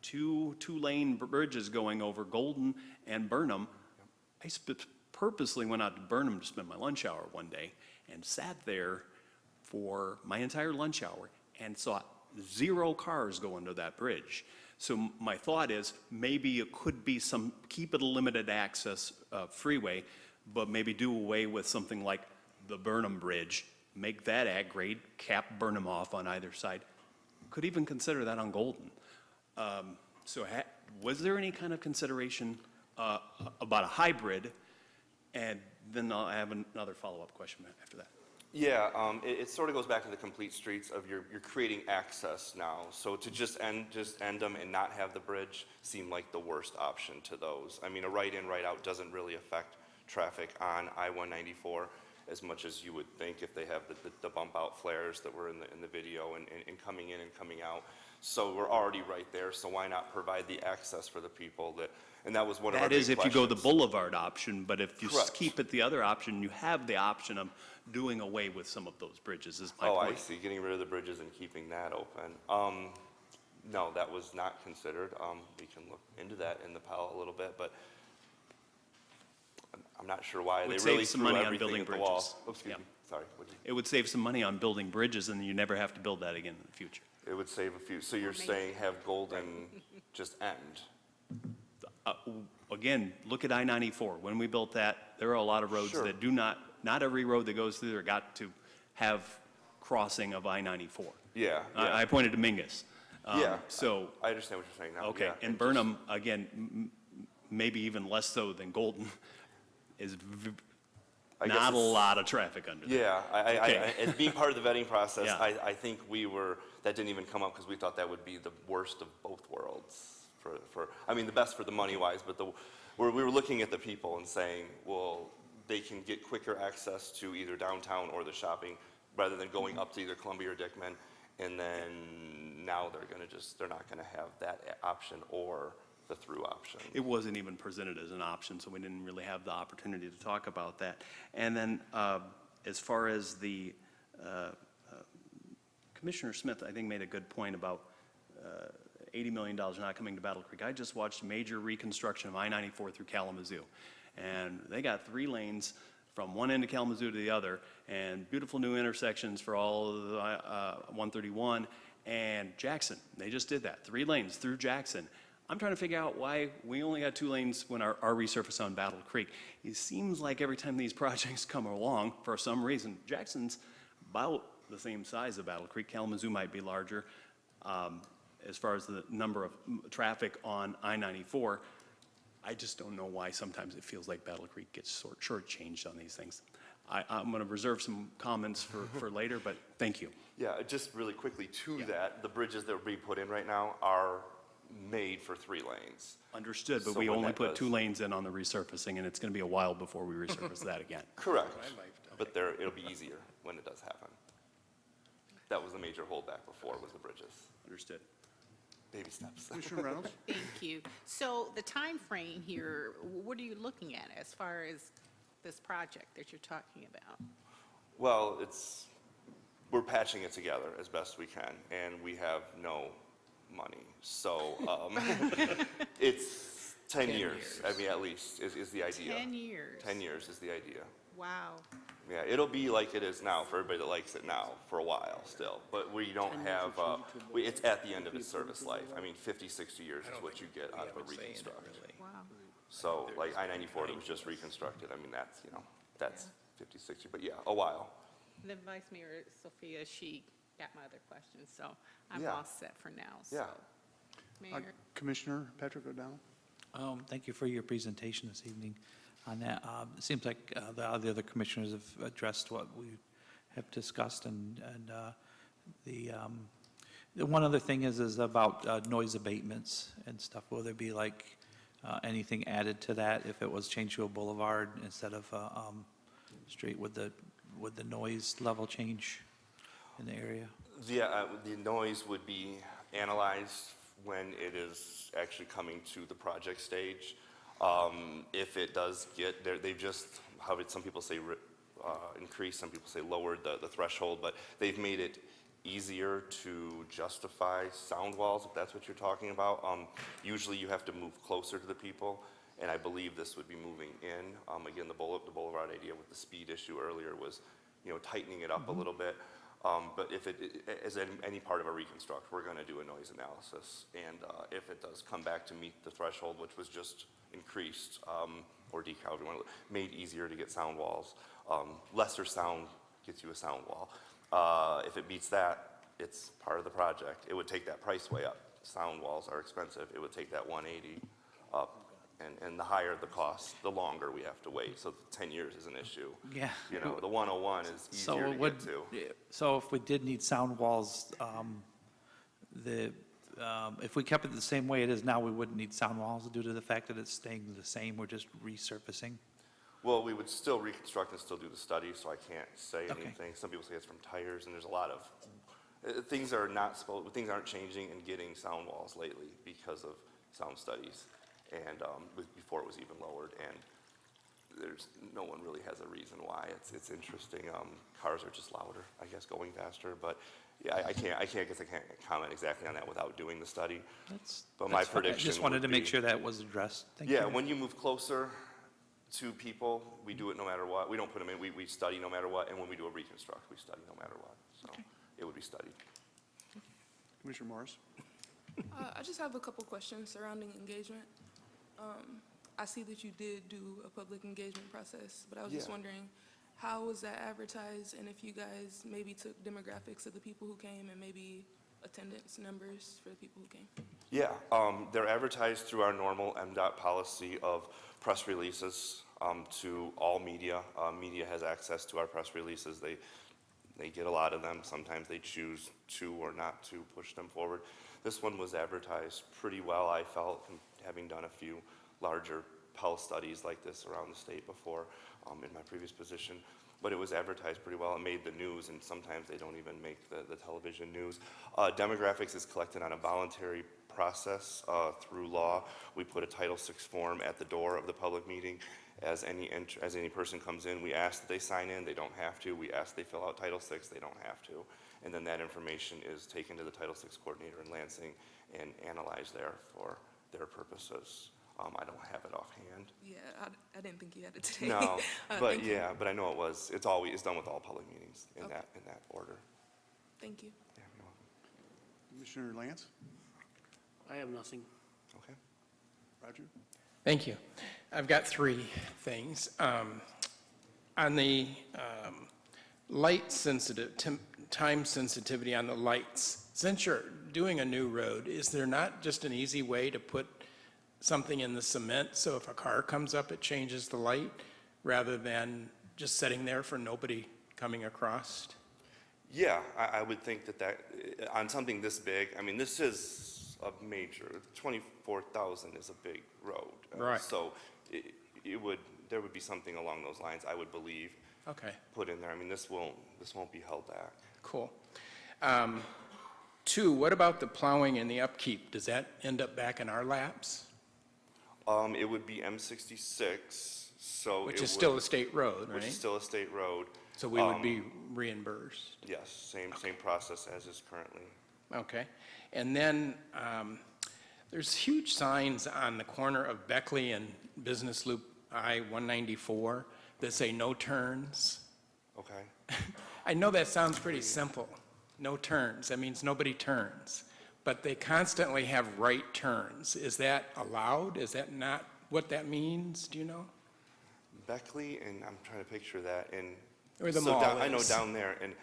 two-lane bridges going over Golden and Burnham. I purposely went out to Burnham to spend my lunch hour one day and sat there for my entire lunch hour and saw 0 cars go under that bridge. So my thought is maybe it could be keep it a limited access freeway, but maybe do away with something like the Burnham Bridge, make that at grade, cap Burnham off on either side. Could even consider that on Golden. So was there any kind of consideration about a hybrid? And then I'll have another follow-up question after that. Yeah, it sort of goes back to the complete streets of you're creating access now. So to just end them and not have the bridge seemed like the worst option to those. I mean, a right in, right out doesn't really affect traffic on I-194 as much as you would think if they have the bump out flares that were in the video and coming in and coming out. So we're already right there, so why not provide the access for the people and that was one of our big questions. That is if you go the boulevard option, but if you Correct. keep it the other option, you have the option of doing away with some of those bridges, is my point. I see, getting rid of the bridges and keeping that open. No, that was not considered. We can look into that in the Pell a little bit, but I'm not sure why. Would They really save some threw money on everything building at the wall. bridges. Oh, excuse me, sorry. It would save some money on building bridges, and you never have to build that again in the future. It would save a few. So you're saying have Golden just end? Again, look at I-94. When we built that, there are a lot of roads Sure. that do not every road that goes through there got to have crossing of I-94. Yeah. I pointed to Mingus. Yeah. So, I understand what you're saying now. okay, Yeah, and Burnham, again, maybe even less so than Golden, is I guess not a it's- lot of traffic under there. Yeah, Okay. as being part of the vetting process, Yeah. I think that didn't even come up because we thought that would be the worst of both worlds. I mean, the best for the money-wise, but we were looking at the people and saying, well, they can get quicker access to either downtown or the shopping rather than going up to either Columbia or Dickman. And then now they're not gonna have that option or the through option. It wasn't even presented as an option, so we didn't really have the opportunity to talk about that. And then as far as the Commissioner Smith, I think, made a good point about $80 million not coming to Battle Creek. I just watched major reconstruction of I-94 through Kalamazoo, and they got 3 lanes from one end of Kalamazoo to the other, and beautiful new intersections for all of the 131 and Jackson. They just did that, 3 lanes through Jackson. I'm trying to figure out why we only got 2 lanes when our resurface on Battle Creek. It seems like every time these projects come along, for some reason, Jackson's about the same size of Battle Creek. Kalamazoo might be larger as far as the number of traffic on I-94. I just don't know why sometimes it feels like Battle Creek gets shortchanged on these things. I'm going to reserve some comments for later, but thank you. Yeah, just really quickly to that, the bridges that are being put in right now are made for 3 lanes. Understood, but So we when only that put does- 2 lanes in on the resurfacing, and it's going to be a while before we resurface that again. Correct, but it'll be easier when it does happen. That was the major holdback before, was the bridges. Understood. Baby steps. Commissioner Reynolds? Thank you. So the time frame here, what are you looking at as far as this project that you're talking about? Well, we're patching it together as best we can, and we have no money. So it's 10 years, I mean, at least, is the idea. 10 years? 10 years is the idea. Wow. Yeah, it'll be like it is now for everybody that likes it now for a while still. But we don't have, it's at the end of its service life. I mean, 50, 60 years is what you get out of a reconstruct. Wow. So like I-94 that was just reconstructed, I mean, that's 50, 60, but yeah, a while. The Vice Mayor Sophia, she got my other questions, so I'm Yeah. all set for now. So, Yeah. Mayor, Commissioner Patrick O'Donnell? Thank you for your presentation this evening on that. It seems like the other commissioners have addressed what we have discussed, and the one other thing is about noise abatements and stuff. Will there be like anything added to that if it was changed to a boulevard instead of street? Would the noise level change in the area? The noise would be analyzed when it is actually coming to the project stage. If it does get there, they've just, some people say increased, some people say lowered the threshold, but they've made it easier to justify sound walls, if that's what you're talking about. Usually you have to move closer to the people, and I believe this would be moving in. Again, the boulevard idea with the speed issue earlier was, tightening it up a little bit. But if it is any part of a reconstruct, we're going to do a noise analysis. And if it does come back to meet the threshold, which was just increased or decaled, made easier to get sound walls, lesser sound gets you a sound wall. If it beats that, it's part of the project. It would take that price way up. Sound walls are expensive. It would take that 180 up. And the higher the cost, the longer we have to wait. So 10 years is an issue. Yeah. The 101 is easier to get to. So if we did need sound walls, if we kept it the same way it is now, we wouldn't need sound walls due to the fact that it's staying the same, we're just resurfacing? Well, we would still reconstruct and still do the study, so I can't say Okay. anything. Some people say it's from tires, and there's a lot of, things aren't changing and getting sound walls lately because of sound studies. And before it was even lowered, and no one really has a reason why. It's interesting. Cars are just louder, I guess, going faster. But yeah, I can't comment exactly on that without doing the study. But my That's fine. prediction I just wanted would to make be- sure that was addressed. Thank you. Yeah, when you move closer to people, we do it no matter what. We don't put them in. We study no matter what. And when we do a reconstruct, we study no matter what. So it would be studied. Commissioner Morris? I just have a couple questions surrounding engagement. I see that you did do a public engagement process, but I was just Yeah. wondering, how was that advertised, and if you guys maybe took demographics of the people who came and maybe attendance numbers for the people who came? Yeah, they're advertised through our normal MDOT policy of press releases to all media. Media has access to our press releases. They get a lot of them. Sometimes they choose to or not to push them forward. This one was advertised pretty well, I felt, having done a few larger Pell studies like this around the state before in my previous position. But it was advertised pretty well. It made the news, and sometimes they don't even make the television news. Demographics is collected on a voluntary process through law. We put a Title VI form at the door of the public meeting. As any person comes in, we ask that they sign in. They don't have to. We ask they fill out Title VI. They don't have to. And then that information is taken to the Title VI coordinator in Lansing and analyzed there for their purposes. I don't have it offhand. Yeah, I didn't think you had it today. No, but thank you. yeah, but I know it's done with all public meetings in that order. Thank you. Yeah, you're welcome. Commissioner Lance? I have nothing. Okay. Roger? Thank you. I've got 3 things. On the light sensitive, time sensitivity on the lights. Since you're doing a new road, is there not just an easy way to put something in the cement so if a car comes up, it changes the light rather than just sitting there for nobody coming across? Yeah, I would think that on something this big, I mean, this is a major, 24,000 is a big road. Right. So there would be something along those lines, I would believe. Okay. Put in there. I mean, this won't be held back. Cool. 2, what about the plowing and the upkeep? Does that end up back in our laps? It would be M66, so Which is still a state road, right? Which is still a state road. So we would be reimbursed? Yes, same process as is currently. Okay. And then there's huge signs on the corner of Beckley and Business Loop I-194 that say no turns. Okay. I know that sounds pretty simple. No turns. That means nobody turns. But they constantly have right turns. Is that allowed? Is that not what that means? Do you know? Beckley, and I'm trying to picture that. And Or the so mall I know is. down there, and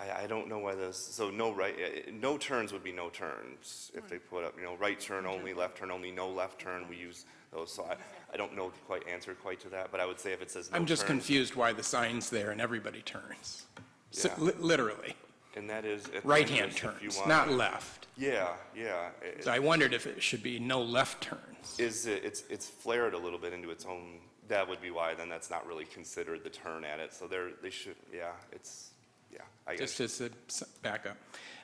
I don't know why those, so no turns would be no turns if they put up, right turn only, left turn only, no left turn, we use those. So I don't know the answer quite to that, but I would say if it says no I'm just turns- confused why the sign's there and everybody turns. So, Yeah. Literally. And that is. at the Right-hand entrance if you turns, want- not left. Yeah. So I wondered if it should be no left turns. It's flared a little bit into its own, that would be why, then that's not really considered the turn at it. So they should, I guess. Just as a backup.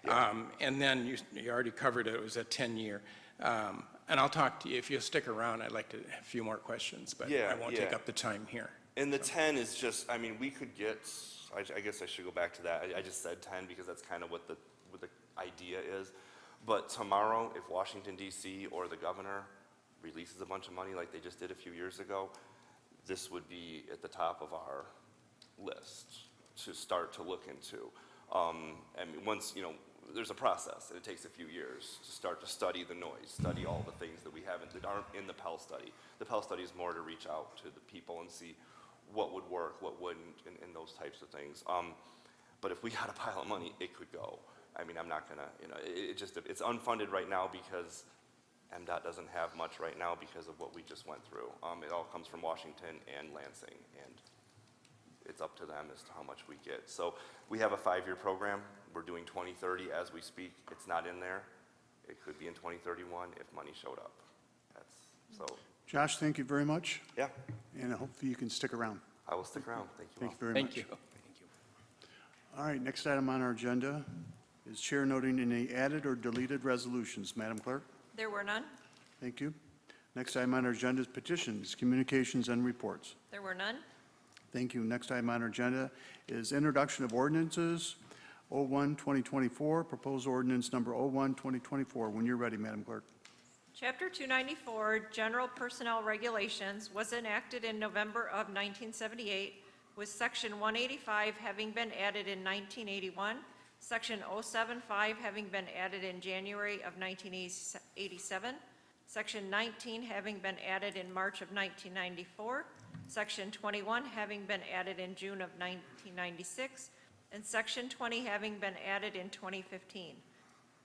Yeah. And then you already covered it, it was a 10-year. And I'll talk to you, if you'll stick around, I'd like to have a few more questions, but I won't take up the time here. And the 10 is just, I mean, we could get, I guess I should go back to that. I just said 10 because that's kind of what the idea is. But tomorrow, if Washington DC or the governor releases a bunch of money like they just did a few years ago, this would be at the top of our list to start to look into. I mean, once, there's a process, and it takes a few years to start to study the noise, study all the things that we haven't, that aren't in the Pell study. The Pell study is more to reach out to the people and see what would work, what wouldn't, and those types of things. But if we had a pile of money, it could go. I mean, I'm not gonna, it's unfunded right now because MDOT doesn't have much right now because of what we just went through. It all comes from Washington and Lansing, and it's up to them as to how much we get. So we have a 5-year program. We're doing 2030 as we speak. It's not in there. It could be in 2031 if money showed up. Josh, thank you very much. Yeah. And hopefully you can stick around. I will stick around. Thank you. Thank you very Thank much. you. All right, next item on our agenda is chair noting any added or deleted resolutions. Madam Clerk? There were none. Thank you. Next item on our agenda is petitions, communications, and reports. There were none. Thank you. Next item on our agenda is introduction of ordinances, 01-2024, proposed ordinance number 01-2024. When you're ready, Madam Clerk. Chapter 294, General Personnel Regulations, was enacted in November of 1978, with Section 185 having been added in 1981, Section 075 having been added in January of 1987, Section 19 having been added in March of 1994, Section 21 having been added in June of 1996, and Section 20 having been added in 2015.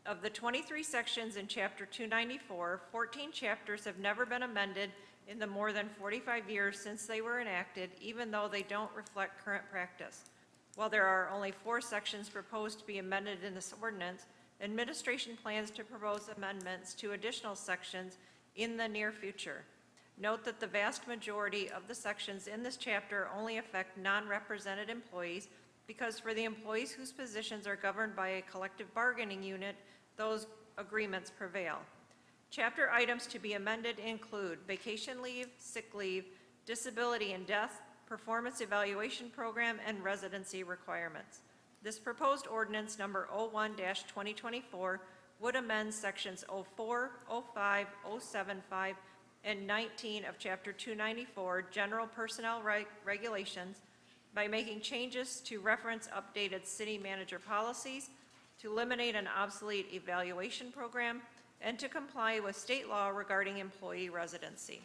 Of the 23 sections in Chapter 294, 14 chapters have never been amended in the more than 45 years since they were enacted, even though they don't reflect current practice. While there are only 4 sections proposed to be amended in this ordinance, administration plans to propose amendments to additional sections in the near future. Note that the vast majority of the sections in this chapter only affect non-represented employees, because for the employees whose positions are governed by a collective bargaining unit, those agreements prevail. Chapter items to be amended include vacation leave, sick leave, disability and death, performance evaluation program, and residency requirements. This proposed ordinance number 01-2024 would amend sections 04, 05, 075, and 19 of Chapter 294, General Personnel Regulations, by making changes to reference updated city manager policies, to eliminate an obsolete evaluation program, and to comply with state law regarding employee residency.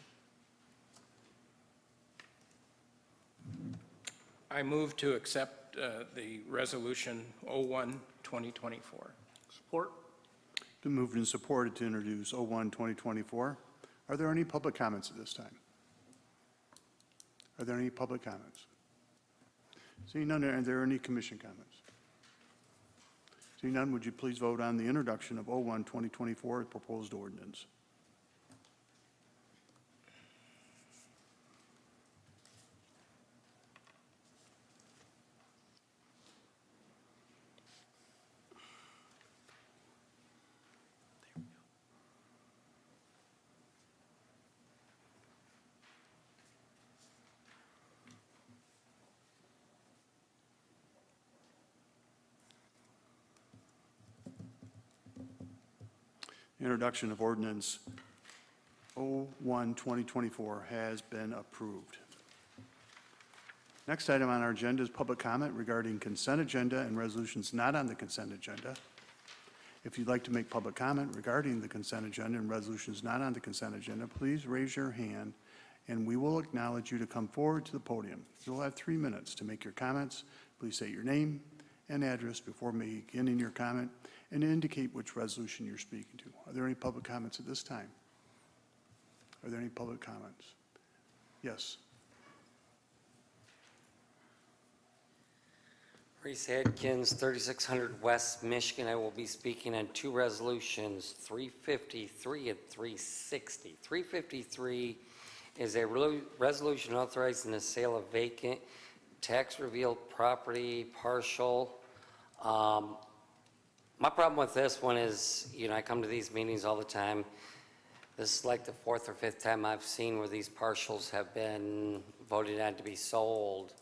I move to accept the resolution 01-2024. Support. Been moved and supported to introduce 01-2024. Are there any public comments at this time? Are there any public comments? Seeing none, are there any commission comments? Seeing none, would you please vote on the introduction of 01-2024 proposed ordinance? Introduction of ordinance 01-2024 has been approved. Next item on our agenda is public comment regarding consent agenda and resolutions not on the consent agenda. If you'd like to make public comment regarding the consent agenda and resolutions not on the consent agenda, please raise your hand and we will acknowledge you to come forward to the podium. You'll have 3 minutes to make your comments. Please say your name and address before beginning your comment and indicate which resolution you're speaking to. Are there any public comments at this time? Are there any public comments? Yes. Reese Adkins, 3600 West Michigan. I will be speaking on two resolutions, 353 and 360. 353 is a resolution authorizing the sale of vacant tax revealed property partial. My problem with this one is, I come to these meetings all the time. This is like the 4th or 5th time I've seen where these partials have been voted on to be sold,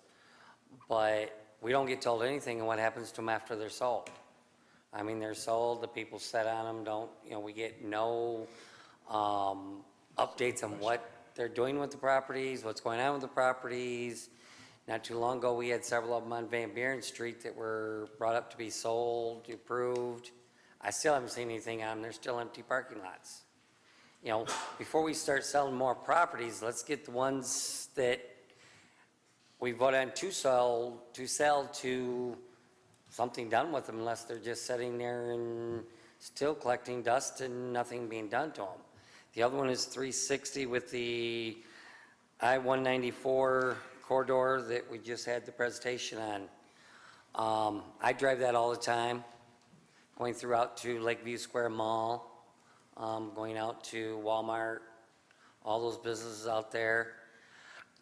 but we don't get told anything on what happens to them after they're sold. I mean, they're sold, the people sit on them, we get no updates on what they're doing with the properties, what's going on with the properties. Not too long ago, we had several of them on Van Buren Street that were brought up to be sold, approved. I still haven't seen anything on them. They're still empty parking lots. Before we start selling more properties, let's get the ones that we vote on to sell to something done with them, unless they're just sitting there and still collecting dust and nothing being done to them. The other one is 360 with the I-194 corridor that we just had the presentation on. I drive that all the time, going throughout to Lakeview Square Mall, going out to Walmart, all those businesses out there.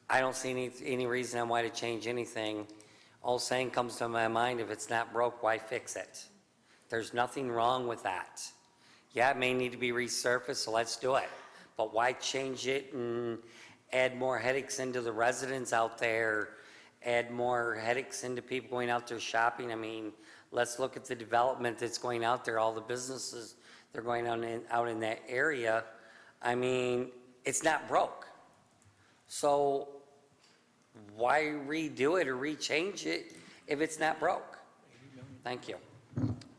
I don't see any reason on why to change anything. All saying comes to my mind, if it's not broke, why fix it? There's nothing wrong with that. Yeah, it may need to be resurfaced, so let's do it. But why change it and add more headaches into the residents out there, add more headaches into people going out there shopping? I mean, let's look at the development that's going out there, all the businesses that are going out in that area. I mean, it's not broke. So why redo it or rechange it if it's not broke? Thank you.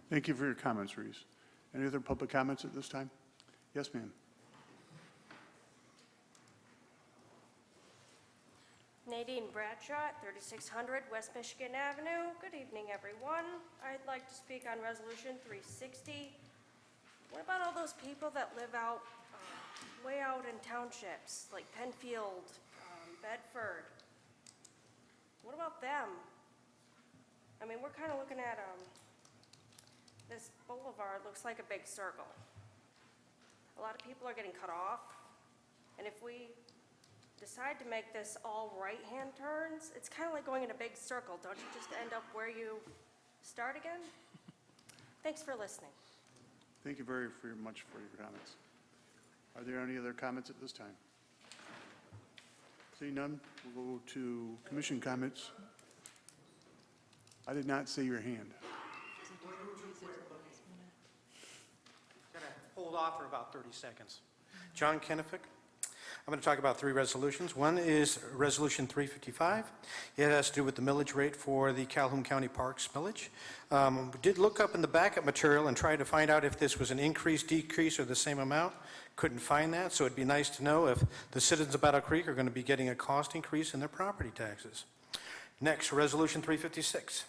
Thank you for your comments, Reese. Any other public comments at this time? Yes, ma'am. Nadine Bradshaw, 3600 West Michigan Avenue. Good evening, everyone. I'd like to speak on Resolution 360. What about all those people that live out, way out in townships, like Penfield, Bedford? What about them? I mean, we're kind of looking at this boulevard looks like a big circle. A lot of people are getting cut off, and if we decide to make this all right-hand turns, it's kind of like going in a big circle. Don't you just end up where you start again? Thanks for listening. Thank you very much for your comments. Are there any other comments at this time? Seeing none, we'll go to commission comments. I did not see your hand. Going to hold off for about 30 seconds. John Kennefic. I'm going to talk about three resolutions. One is Resolution 355. It has to do with the millage rate for the Calhoun County Parks millage. We did look up in the backup material and try to find out if this was an increase, decrease, or the same amount. Couldn't find that, so it'd be nice to know if the citizens of Battle Creek are going to be getting a cost increase in their property taxes. Next, Resolution 356.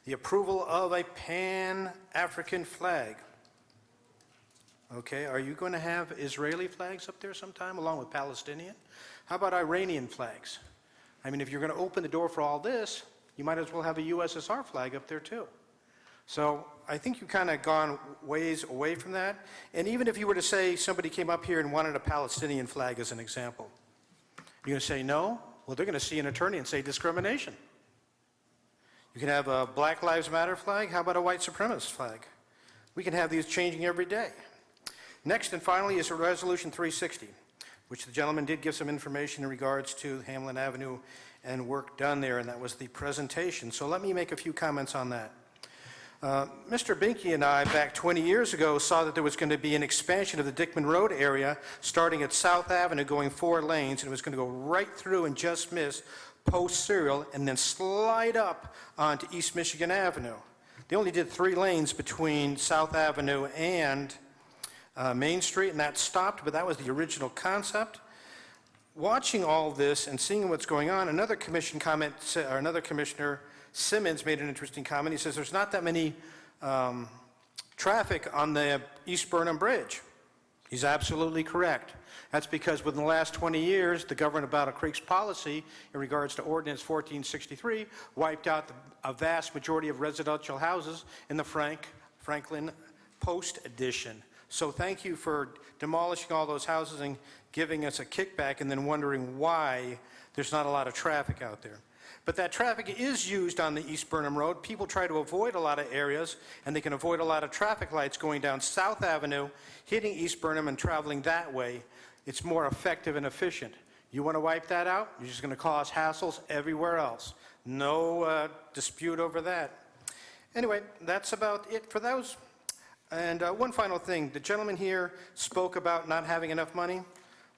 the approval of a Pan-African flag. Okay, are you going to have Israeli flags up there sometime along with Palestinian? How about Iranian flags? I mean, if you're going to open the door for all this, you might as well have a USSR flag up there too. So I think you've kind of gone ways away from that. And even if you were to say somebody came up here and wanted a Palestinian flag as an example, you're going to say no? Well, they're going to see an attorney and say discrimination. You can have a Black Lives Matter flag. How about a white supremacist flag? We can have these changing every day. Next and finally is Resolution 360, which the gentleman did give some information in regards to Hamlin Avenue and work done there, and that was the presentation. So let me make a few comments on that. Mr. Binky and I, back 20 years ago, saw that there was going to be an expansion of the Dickman Road area starting at South Avenue going 4 lanes, and it was going to go right through and just miss Post Serial and then slide up onto East Michigan Avenue. They only did 3 lanes between South Avenue and Main Street, and that stopped, but that was the original concept. Watching all this and seeing what's going on, another commissioner, Simmons, made an interesting comment. He says there's not that many traffic on the East Burnham Bridge. He's absolutely correct. That's because within the last 20 years, the government of Battle Creek's policy in regards to Ordinance 1463 wiped out a vast majority of residential houses in the Franklin Post Edition. So thank you for demolishing all those houses and giving us a kickback and then wondering why there's not a lot of traffic out there. But that traffic is used on the East Burnham Road. People try to avoid a lot of areas, and they can avoid a lot of traffic lights going down South Avenue, hitting East Burnham and traveling that way. It's more effective and efficient. You want to wipe that out? You're just going to cause hassles everywhere else. No dispute over that. Anyway, that's about it for those. And one final thing. The gentleman here spoke about not having enough money.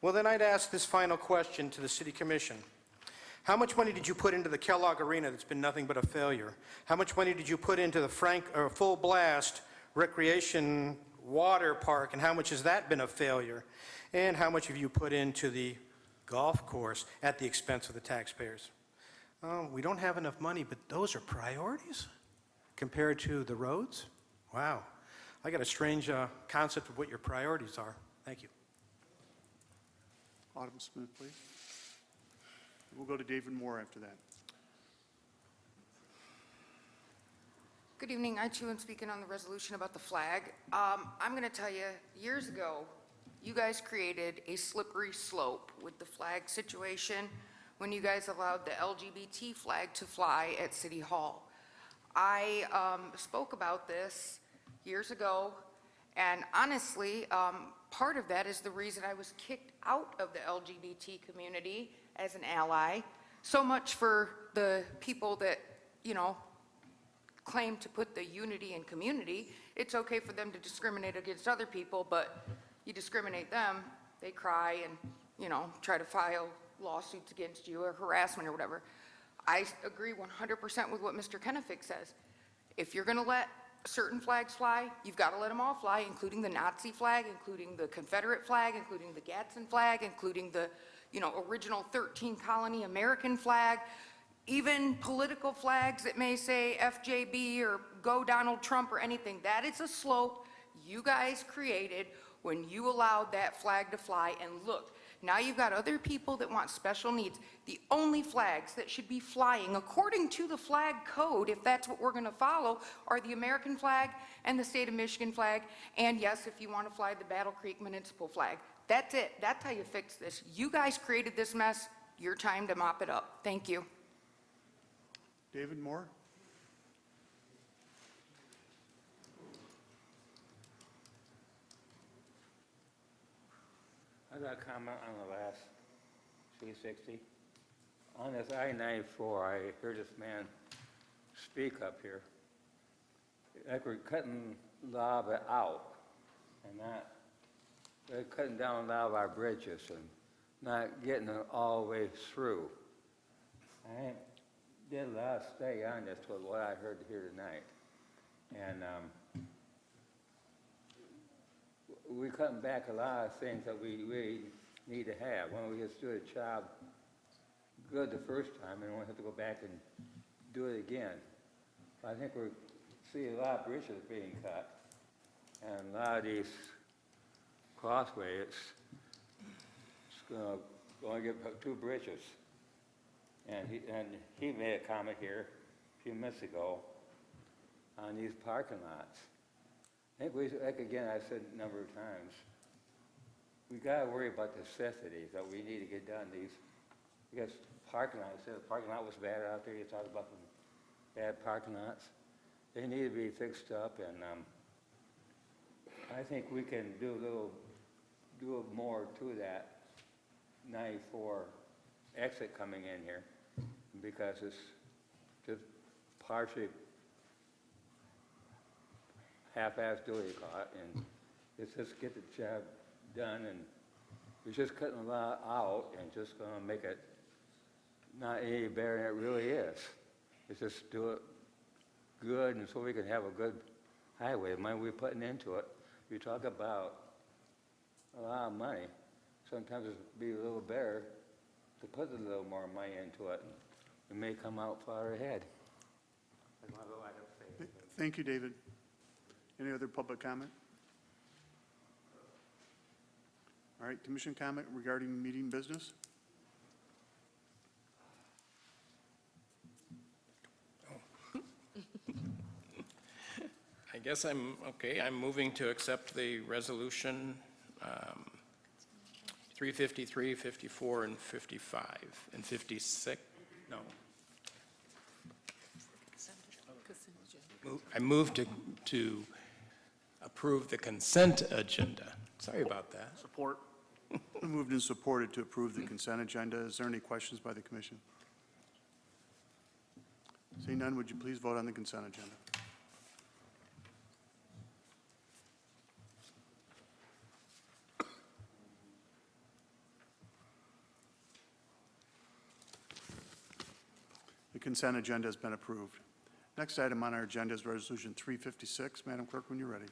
Well, then I'd ask this final question to the City Commission. How much money did you put into the Kellogg Arena that's been nothing but a failure? How much money did you put into the Full Blast Recreation Water Park, and how much has that been a failure? And how much have you put into the golf course at the expense of the taxpayers? We don't have enough money, but those are priorities compared to the roads? Wow. I got a strange concept of what your priorities are. Thank you. Autumn Smith, please. We'll go to David Moore after that. Good evening. I too am speaking on the resolution about the flag. I'm going to tell you, years ago, you guys created a slippery slope with the flag situation when you guys allowed the LGBT flag to fly at City Hall. I spoke about this years ago, and honestly, part of that is the reason I was kicked out of the LGBT community as an ally. So much for the people that, you know, claim to put the unity in community. It's okay for them to discriminate against other people, but you discriminate them, they cry and, you know, try to file lawsuits against you or harassment or whatever. I agree 100% with what Mr. Kennefick says. If you're going to let certain flags fly, you've got to let them all fly, including the Nazi flag, including the Confederate flag, including the Gadsden flag, including the, you know, original 13 colony American flag, even political flags that may say FJB or Go Donald Trump or anything. That is a slope you guys created when you allowed that flag to fly. And look, now you've got other people that want special needs. The only flags that should be flying, according to the flag code, if that's what we're going to follow, are the American flag and the state of Michigan flag. And yes, if you want to fly the Battle Creek municipal flag. That's it. That's how you fix this. You guys created this mess. Your time to mop it up. Thank you. David Moore. I got a comment on the last 360. On this I-94, I heard this man speak up here. Like we're cutting lava out and not, they're cutting down a lot of our bridges and not getting it all the way through. I did a lot of study on this with what I heard here tonight. And we're cutting back a lot of things that we really need to have. When we just do a job good the first time, and we don't have to go back and do it again. I think we see a lot of bridges being cut, and a lot of these crossways, it's gonna only get 2 bridges. And he made a comment here a few minutes ago on these parking lots. I think like again, I said a number of times, we gotta worry about the necessities that we need to get done. Because parking lots, the parking lot was bad out there, you talked about the bad parking lots. They need to be fixed up, and I think we can do more to that 94 exit coming in here, because it's just partially half-assed doing it, and it's just get the job done, and we're just cutting a lot out and just gonna make it not any better than it really is. It's just do it good, and so we can have a good highway. The money we're putting into it, we talk about a lot of money. Sometimes it'd be a little better to put a little more money into it. It may come out far ahead. That's all I have to say. Thank you, David. Any other public comment? All right, commission comment regarding meeting business? I guess I'm moving to accept the resolution 353, 54, and 55, and 56, no. I move to approve the consent agenda. Sorry about that. Support. Moved and supported to approve the consent agenda. Is there any questions by the commission? Seeing none, would you please vote on the consent agenda? The consent agenda has been approved. Next item on our agenda is Resolution 356. Madam Clerk, when you're ready.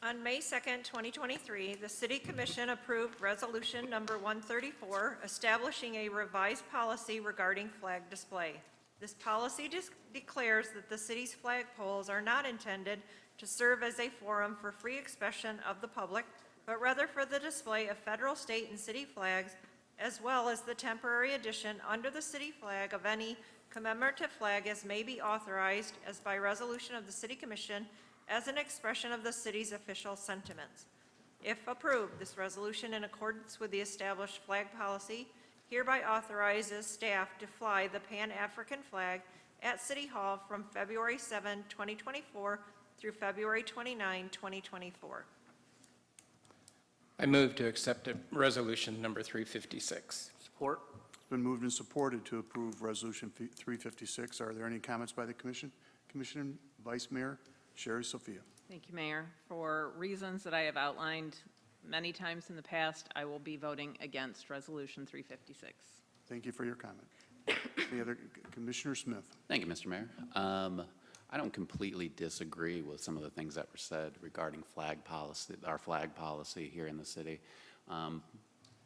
On May 2nd, 2023, the City Commission approved Resolution Number 134, establishing a revised policy regarding flag display. This policy declares that the city's flagpoles are not intended to serve as a forum for free expression of the public, but rather for the display of federal, state, and city flags, as well as the temporary addition under the city flag of any commemorative flag as may be authorized as by resolution of the City Commission as an expression of the city's official sentiments. If approved, this resolution, in accordance with the established flag policy, hereby authorizes staff to fly the Pan-African flag at City Hall from February 7, 2024 through February 29, 2024. I move to accept resolution number 356. Support. It's been moved and supported to approve Resolution 356. Are there any comments by the commission? Commissioner Vice Mayor Sherry Sophia. Thank you, Mayor. For reasons that I have outlined many times in the past, I will be voting against Resolution 356. Thank you for your comment. Any other? Commissioner Smith. Thank you, Mr. Mayor. I don't completely disagree with some of the things that were said regarding flag policy, our flag policy here in the city.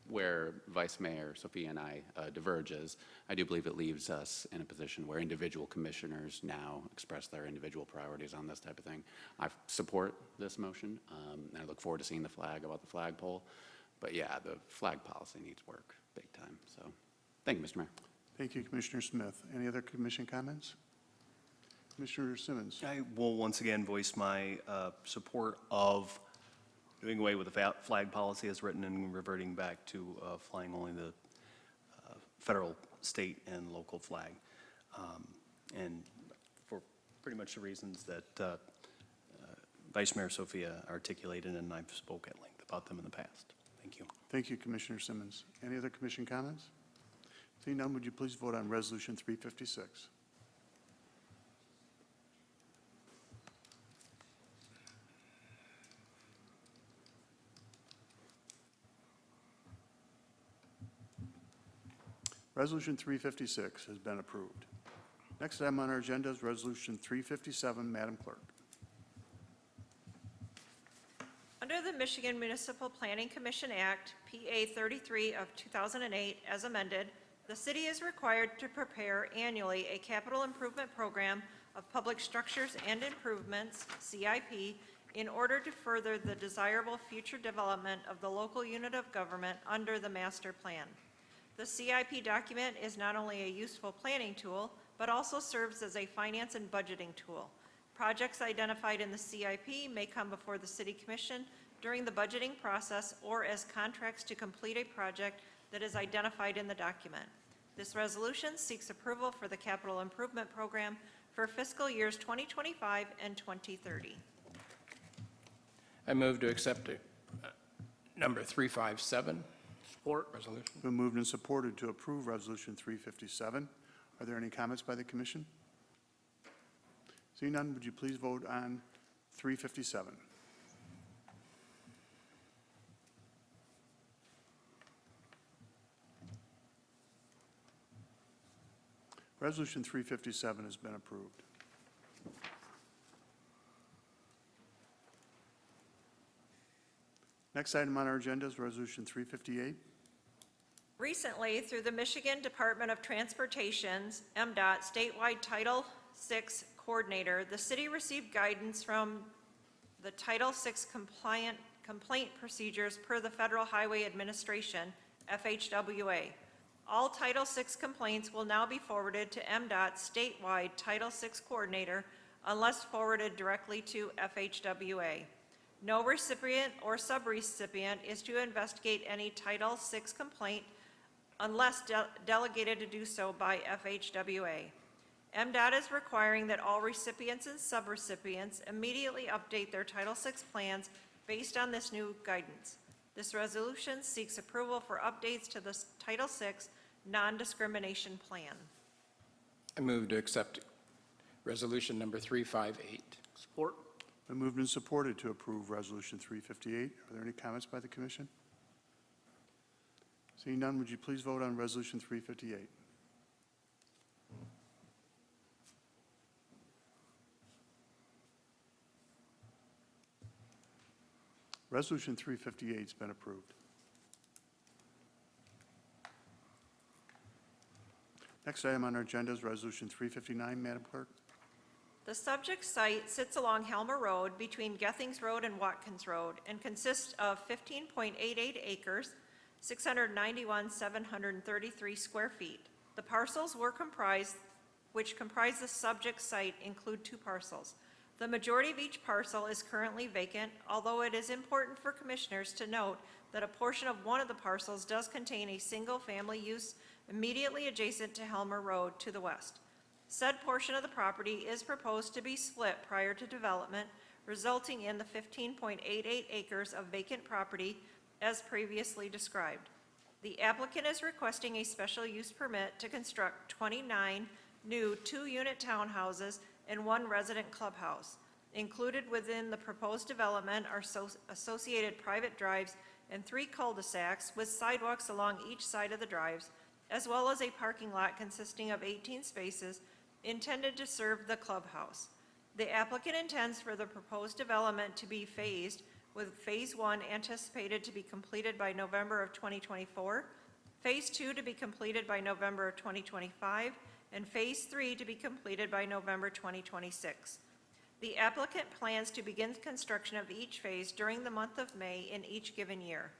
Where Vice Mayor Sophia and I diverges, I do believe it leaves us in a position where individual commissioners now express their individual priorities on this type of thing. I support this motion, and I look forward to seeing the flag about the flagpole. But yeah, the flag policy needs work big time. So thank you, Mr. Mayor. Thank you, Commissioner Smith. Any other commission comments? Commissioner Simmons. I will once again voice my support of doing away with the flag policy as written and reverting back to flying only the federal, state, and local flag. And for pretty much the reasons that Vice Mayor Sophia articulated, and I've spoke at length about them in the past. Thank you. Thank you, Commissioner Simmons. Any other commission comments? Seeing none, would you please vote on Resolution 356? Resolution 356 has been approved. Next item on our agenda is Resolution 357. Madam Clerk. Under the Michigan Municipal Planning Commission Act, PA 33 of 2008, as amended, the The city is required to prepare annually a capital improvement program of public structures and improvements, CIP, in order to further the desirable future development of the local unit of government under the master plan. The CIP document is not only a useful planning tool, but also serves as a finance and budgeting tool. Projects identified in the CIP may come before the City Commission during the budgeting process or as contracts to complete a project that is identified in the document. This resolution seeks approval for the capital improvement program for fiscal years 2025 and 2030. I move to accept number 357. Support. Resolution. Been moved and supported to approve Resolution 357. Are there any comments by the commission? Seeing none, would you please vote on 357? Resolution 357 has been approved. Next item on our agenda is Resolution 358. Recently, through the Michigan Department of Transportation's MDOT statewide Title VI coordinator, the city received guidance from the Title VI complaint procedures per the Federal Highway Administration, FHWA. All Title VI complaints will now be forwarded to MDOT's statewide Title VI coordinator unless forwarded directly to FHWA. No recipient or subrecipient is to investigate any Title VI complaint unless delegated to do so by FHWA. MDOT is requiring that all recipients and subrecipients immediately update their Title VI plans based on this new guidance. This resolution seeks approval for updates to the Title VI non-discrimination plan. I move to accept resolution number 358. Support. Been moved and supported to approve Resolution 358. Are there any comments by the commission? Seeing none, would you please vote on Resolution 358? Resolution 358 has been approved. Next item on our agenda is Resolution 359, Madam Clerk. The subject site sits along Helmer Road between Gethings Road and Watkins Road and consists of 15.88 acres, 691,733 square feet. The parcels which comprise the subject site include 2 parcels. The majority of each parcel is currently vacant, although it is important for commissioners to note that a portion of one of the parcels does contain a single-family use immediately adjacent to Helmer Road to the west. Said portion of the property is proposed to be split prior to development, resulting in the 15.88 acres of vacant property as previously described. The applicant is requesting a special use permit to construct 29 new 2-unit townhouses and 1 resident clubhouse. Included within the proposed development are associated private drives and 3 cul-de-sacs with sidewalks along each side of the drives, as well as a parking lot consisting of 18 spaces intended to serve the clubhouse. The applicant intends for the proposed development to be phased, with Phase 1 anticipated to be completed by November of 2024, Phase 2 to be completed by November of 2025, and Phase 3 to be completed by November 2026. The applicant plans to begin construction of each phase during the month of May in each given year.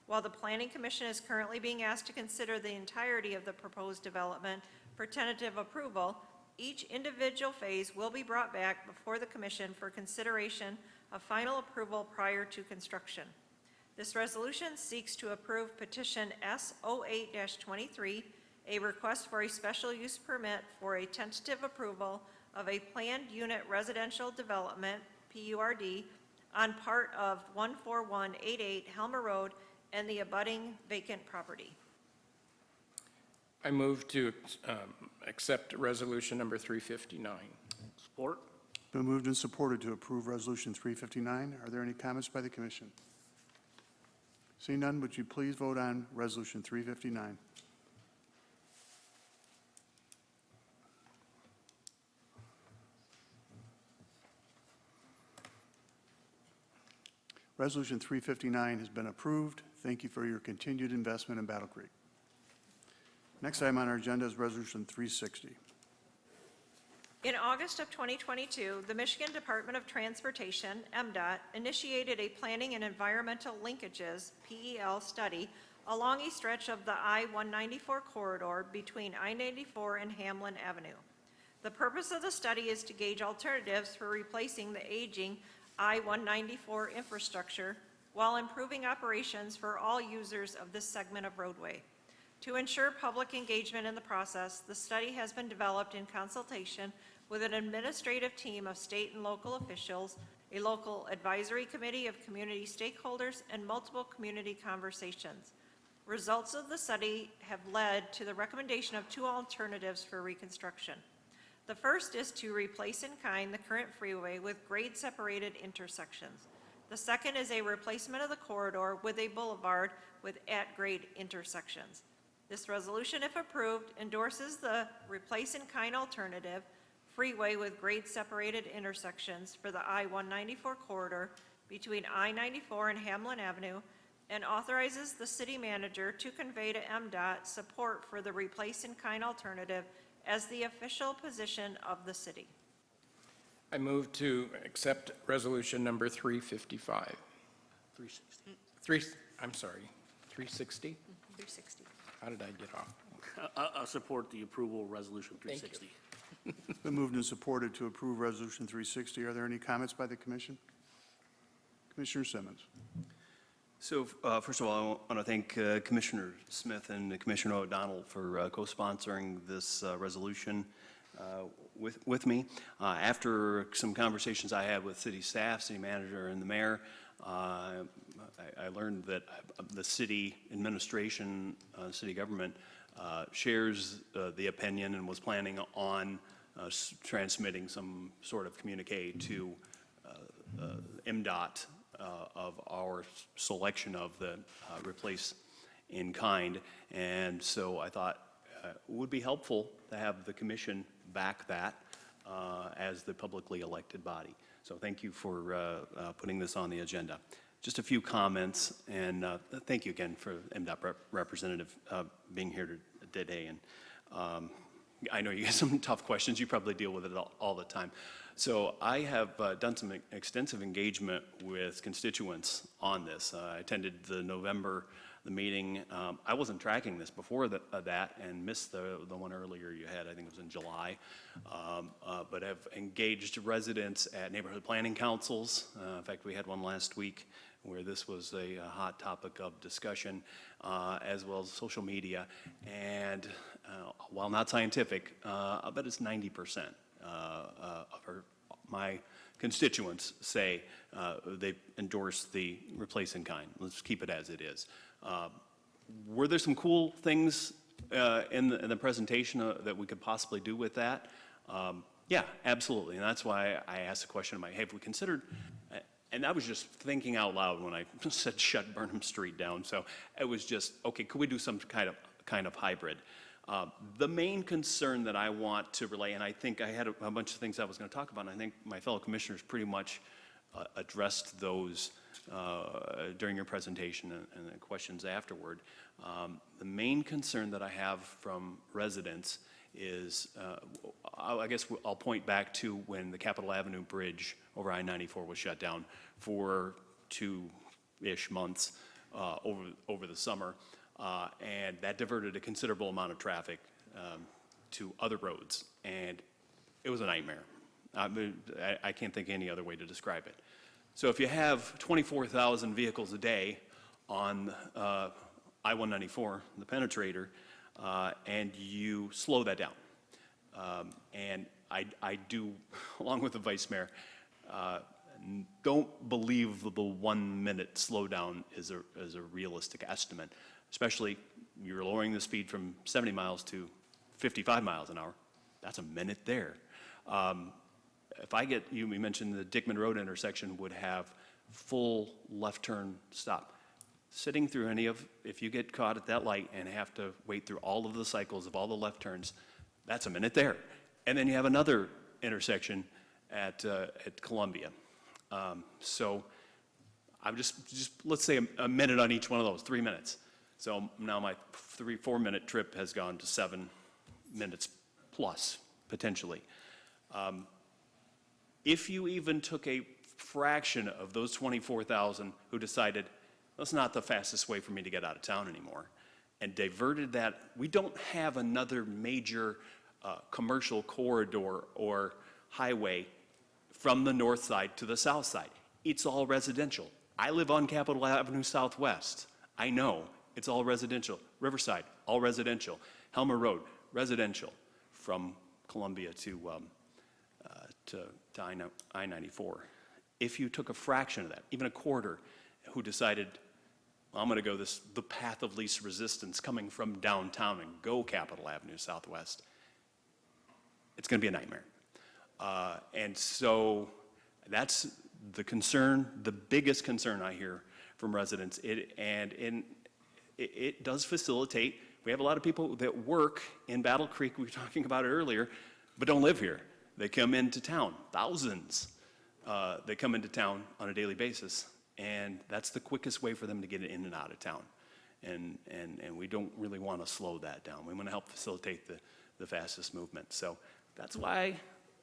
While the Planning Commission is currently being asked to consider the entirety of the proposed development for tentative approval, each individual phase will be brought back before the Commission for consideration of final approval prior to construction. This resolution seeks to approve petition S08-23, a request for a special use permit for a tentative approval of a planned unit residential development, PURD, on part of 14188 Helmer Road and the abutting vacant property. I move to accept resolution number 359. Support. Been moved and supported to approve Resolution 359. Are there any comments by the commission? Seeing none, would you please vote on Resolution 359? Resolution 359 has been approved. Thank you for your continued investment in Battle Creek. Next item on our agenda is Resolution 360. In August of 2022, the Michigan Department of Transportation, MDOT, initiated a Planning and Environmental Linkages, PEL, study along a stretch of the I-194 corridor between I-94 and Hamlin Avenue. The purpose of the study is to gauge alternatives for replacing the aging I-194 infrastructure while improving operations for all users of this segment of roadway. To ensure public engagement in the process, the study has been developed in consultation with an administrative team of state and local officials, a local advisory committee of community stakeholders, and multiple community conversations. Results of the study have led to the recommendation of 2 alternatives for reconstruction. The first is to replace in kind the current freeway with grade-separated intersections. The second is a replacement of the corridor with a boulevard with at-grade intersections. This resolution, if approved, endorses the replace in kind alternative, freeway with grade-separated intersections for the I-194 corridor between I-94 and Hamlin Avenue, and authorizes the city manager to convey to MDOT support for the replace in kind alternative as the official position of the city. I move to accept resolution number 355. 360. I'm sorry, 360? 360. How did I get off? I'll support the approval of Resolution 360. It's been moved and supported to approve Resolution 360. Are there any comments by the commission? Commissioner Simmons. So first of all, I want to thank Commissioner Smith and Commissioner O'Donnell for co-sponsoring this resolution with me. After some conversations I had with city staff, city manager, and the mayor, I learned that the city administration, city government, shares the opinion and was planning on transmitting some sort of communique to MDOT of our selection of the replace in kind. And so I thought it would be helpful to have the commission back that as the publicly elected body. So thank you for putting this on the agenda. Just a few comments, and thank you again for MDOT representative being here today. And I know you get some tough questions. You probably deal with it all the time. So I have done some extensive engagement with constituents on this. I attended the November meeting. I wasn't tracking this before that and missed the one earlier you had. I think it was in July. But have engaged residents at neighborhood planning councils. In fact, we had one last week where this was a hot topic of discussion, as well as social media. And while not scientific, I bet it's 90% of my constituents say they endorse the replace in kind. Let's keep it as it is. Were there some cool things in the presentation that we could possibly do with that? Yeah, absolutely. And that's why I asked the question, hey, have we considered, and I was just thinking out loud when I said shut Burnham Street down. So it was just, okay, could we do some kind of hybrid? The main concern that I want to relay, and I think I had a bunch of things I was going to talk about, and I think my fellow commissioners pretty much addressed those during your presentation and the questions afterward. The main concern that I have from residents is, I guess I'll point back to when the Capitol Avenue Bridge over I-94 was shut down for 2-ish months over the summer. And that diverted a considerable amount of traffic to other roads, and it was a nightmare. I can't think of any other way to describe it. So if you have 24,000 vehicles a day on I-194, the penetrator, and you slow that down, and I do, along with the vice mayor, don't believe the 1 minute slowdown is a realistic estimate. Especially you're lowering the speed from 70 miles to 55 miles an hour. That's a minute there. If I get, you mentioned the Dickman Road intersection would have full left turn stop. Sitting through if you get caught at that light and have to wait through all of the cycles of all the left turns, that's a minute there. And then you have another intersection at Columbia. So I'm just let's say a minute on each one of those, 3 minutes. So now my 4-minute trip has gone to 7 minutes plus, potentially. If you even took a fraction of those 24,000 who decided, that's not the fastest way for me to get out of town anymore, and diverted that, we don't have another major commercial corridor or highway from the north side to the south side. It's all residential. I live on Capitol Avenue Southwest. I know it's all residential. Riverside, all residential. Helmer Road, residential. From Columbia to I-94. If you took a fraction of that, even a quarter, who decided, well, I'm going to go the path of least resistance coming from downtown and go Capitol Avenue Southwest, it's going to be a nightmare. And so that's the concern, the biggest concern I hear from residents. It does facilitate. We have a lot of people that work in Battle Creek, we were talking about it earlier, but don't live here. They come into town, thousands. They come into town on a daily basis, and that's the quickest way for them to get in and out of town. And we don't really want to slow that down. We want to help facilitate the fastest movement. So that's why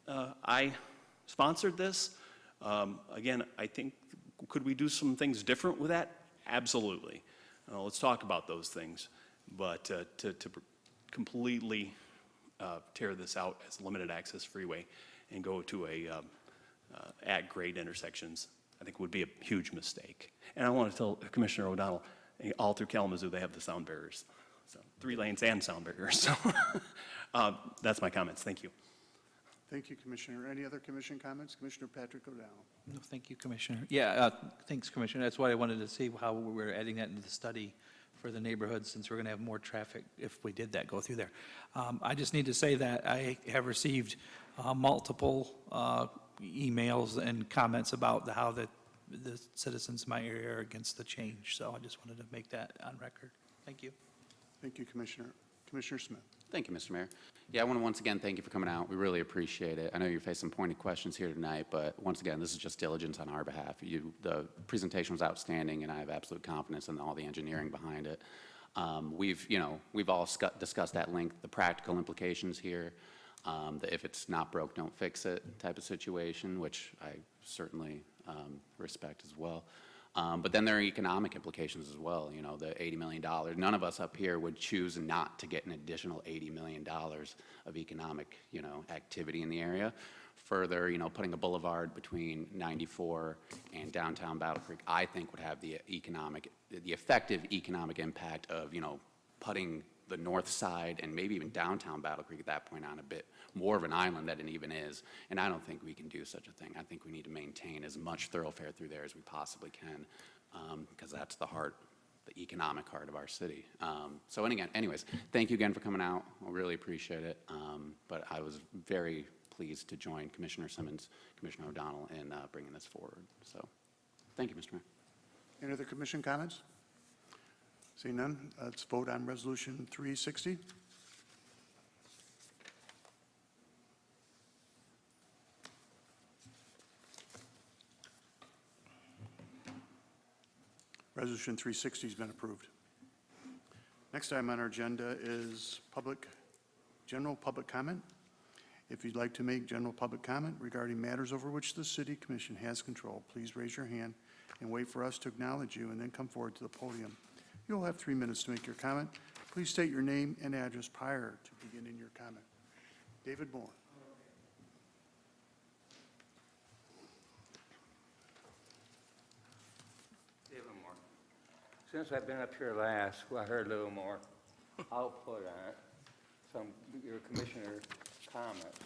I sponsored this. Again, I think, could we do some things different with that? Absolutely. Let's talk about those things. But to completely tear this out as a limited access freeway and go to at grade intersections, I think would be a huge mistake. And I want to tell Commissioner O'Donnell, all through Kalamazoo, they have the sound barriers. So 3 lanes and sound barriers. So that's my comments. Thank you. Thank you, Commissioner. Any other commission comments? Commissioner Patrick O'Donnell. No, thank you, Commissioner. Yeah, thanks, Commissioner. That's why I wanted to see how we were adding that into the study for the neighborhood, since we're going to have more traffic if we did that, go through there. I just need to say that I have received multiple emails and comments about how the citizens in my area are against the change. So I just wanted to make that on record. Thank you. Thank you, Commissioner. Commissioner Smith. Thank you, Mr. Mayor. Yeah, I want to once again thank you for coming out. We really appreciate it. I know you faced some pointed questions here tonight, but once again, this is just diligence on our behalf. The presentation was outstanding, and I have absolute confidence in all the engineering behind it. We've all discussed at length the practical implications here, that if it's not broke, don't fix it type of situation, which I certainly respect as well. But then there are economic implications as well. You know, the $80 million. None of us up here would choose not to get an additional $80 million of economic, activity in the area. Further, putting a boulevard between 94 and downtown Battle Creek, I think would have the effective economic impact of, putting the north side and maybe even downtown Battle Creek at that point on a bit more of an island than it even is. And I don't think we can do such a thing. I think we need to maintain as much thoroughfare through there as we possibly can, because that's the economic heart of our city. So anyways, thank you again for coming out. I really appreciate it. But I was very pleased to join Commissioner Simmons, Commissioner O'Donnell in bringing this forward. So thank you, Mr. Mayor. Any other commission comments? Seeing none, let's vote on Resolution 360. Resolution 360 has been approved. Next item on our agenda is general public comment. If you'd like to make general public comment regarding matters over which the City Commission has control, please raise your hand and wait for us to acknowledge you and then come forward to the podium. You'll have 3 minutes to make your comment. Please state your name and address prior to beginning your comment. David Moore. David Moore. Since I've been up here last, I heard a little more output on it, some your commissioner comments.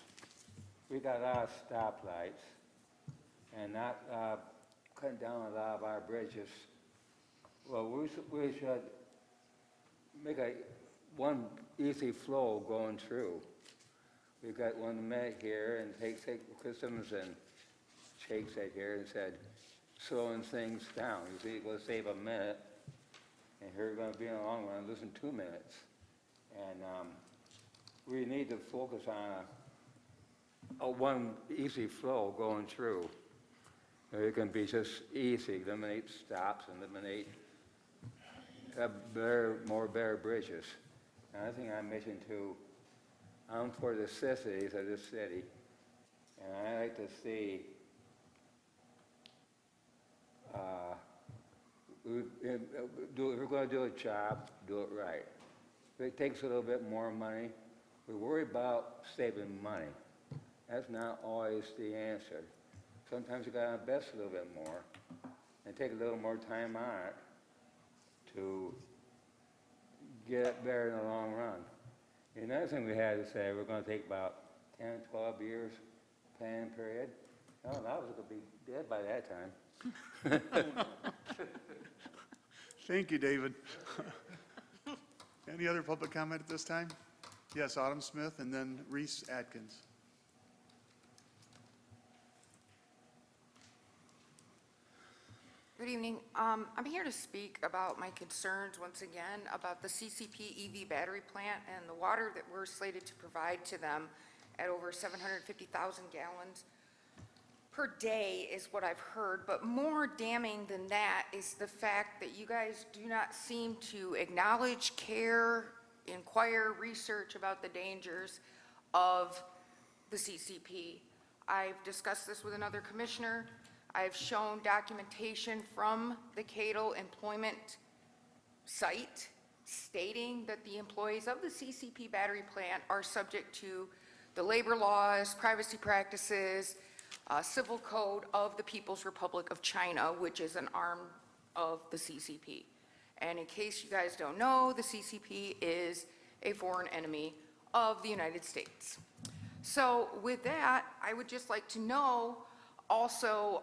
We got a lot of stoplights and not cutting down a lot of our bridges. Well, we should make one easy flow going through. We've got 1 minute here, and Chris Simmons and Jake said here and said, slowing things down. You see, we'll save a minute, and here we're going to be in the long run losing 2 minutes. And we need to focus on a one easy flow going through. It can be just easy, eliminate stops, eliminate have more better bridges. Another thing I'm mentioning too, I'm for the necessities of this city, and I like to see if we're going to do a job, do it right. If it takes a little bit more money, we worry about saving money. That's not always the answer. Sometimes you got to invest a little bit more and take a little more time on it to get it better in the long run. Another thing we had to say, we're going to take about 10, 12 years planning period. Oh, I was going to be dead by that time. Thank you, David. Any other public comment at this time? Yes, Autumn Smith and then Reese Atkins. Good evening. I'm here to speak about my concerns once again about the CCP EV battery plant and the water that we're slated to provide to them at over 750,000 gallons per day is what I've heard. But more damning than that is the fact that you guys do not seem to acknowledge, care, inquire, research about the dangers of the CCP. I've discussed this with another commissioner. I've shown documentation from the Cadle employment site stating that the employees of the CCP battery plant are subject to the labor laws, privacy practices, civil code of the People's Republic of China, which is an arm of the CCP. And in case you guys don't know, the CCP is a foreign enemy of the United States. So with that, I would just like to know also,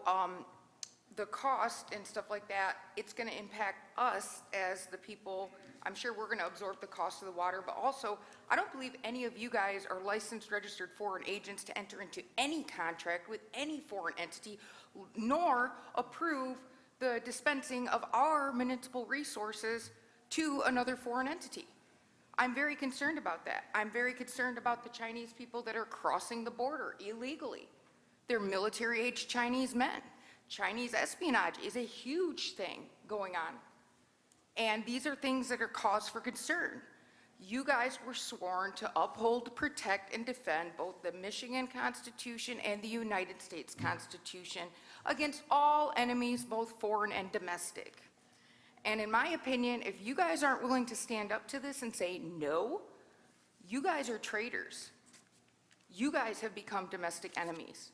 the cost and stuff like that, it's going to impact us as the people. I'm sure we're going to absorb the cost of the water, but also, I don't believe any of you guys are licensed, registered foreign agents to enter into any contract with any foreign entity, nor approve the dispensing of our municipal resources to another foreign entity. I'm very concerned about that. I'm very concerned about the Chinese people that are crossing the border illegally. They're military-aged Chinese men. Chinese espionage is a huge thing going on. And these are things that are cause for concern. You guys were sworn to uphold, protect, and defend both the Michigan Constitution and the United States Constitution against all enemies, both foreign and domestic. And in my opinion, if you guys aren't willing to stand up to this and say no, you guys are traitors. You guys have become domestic enemies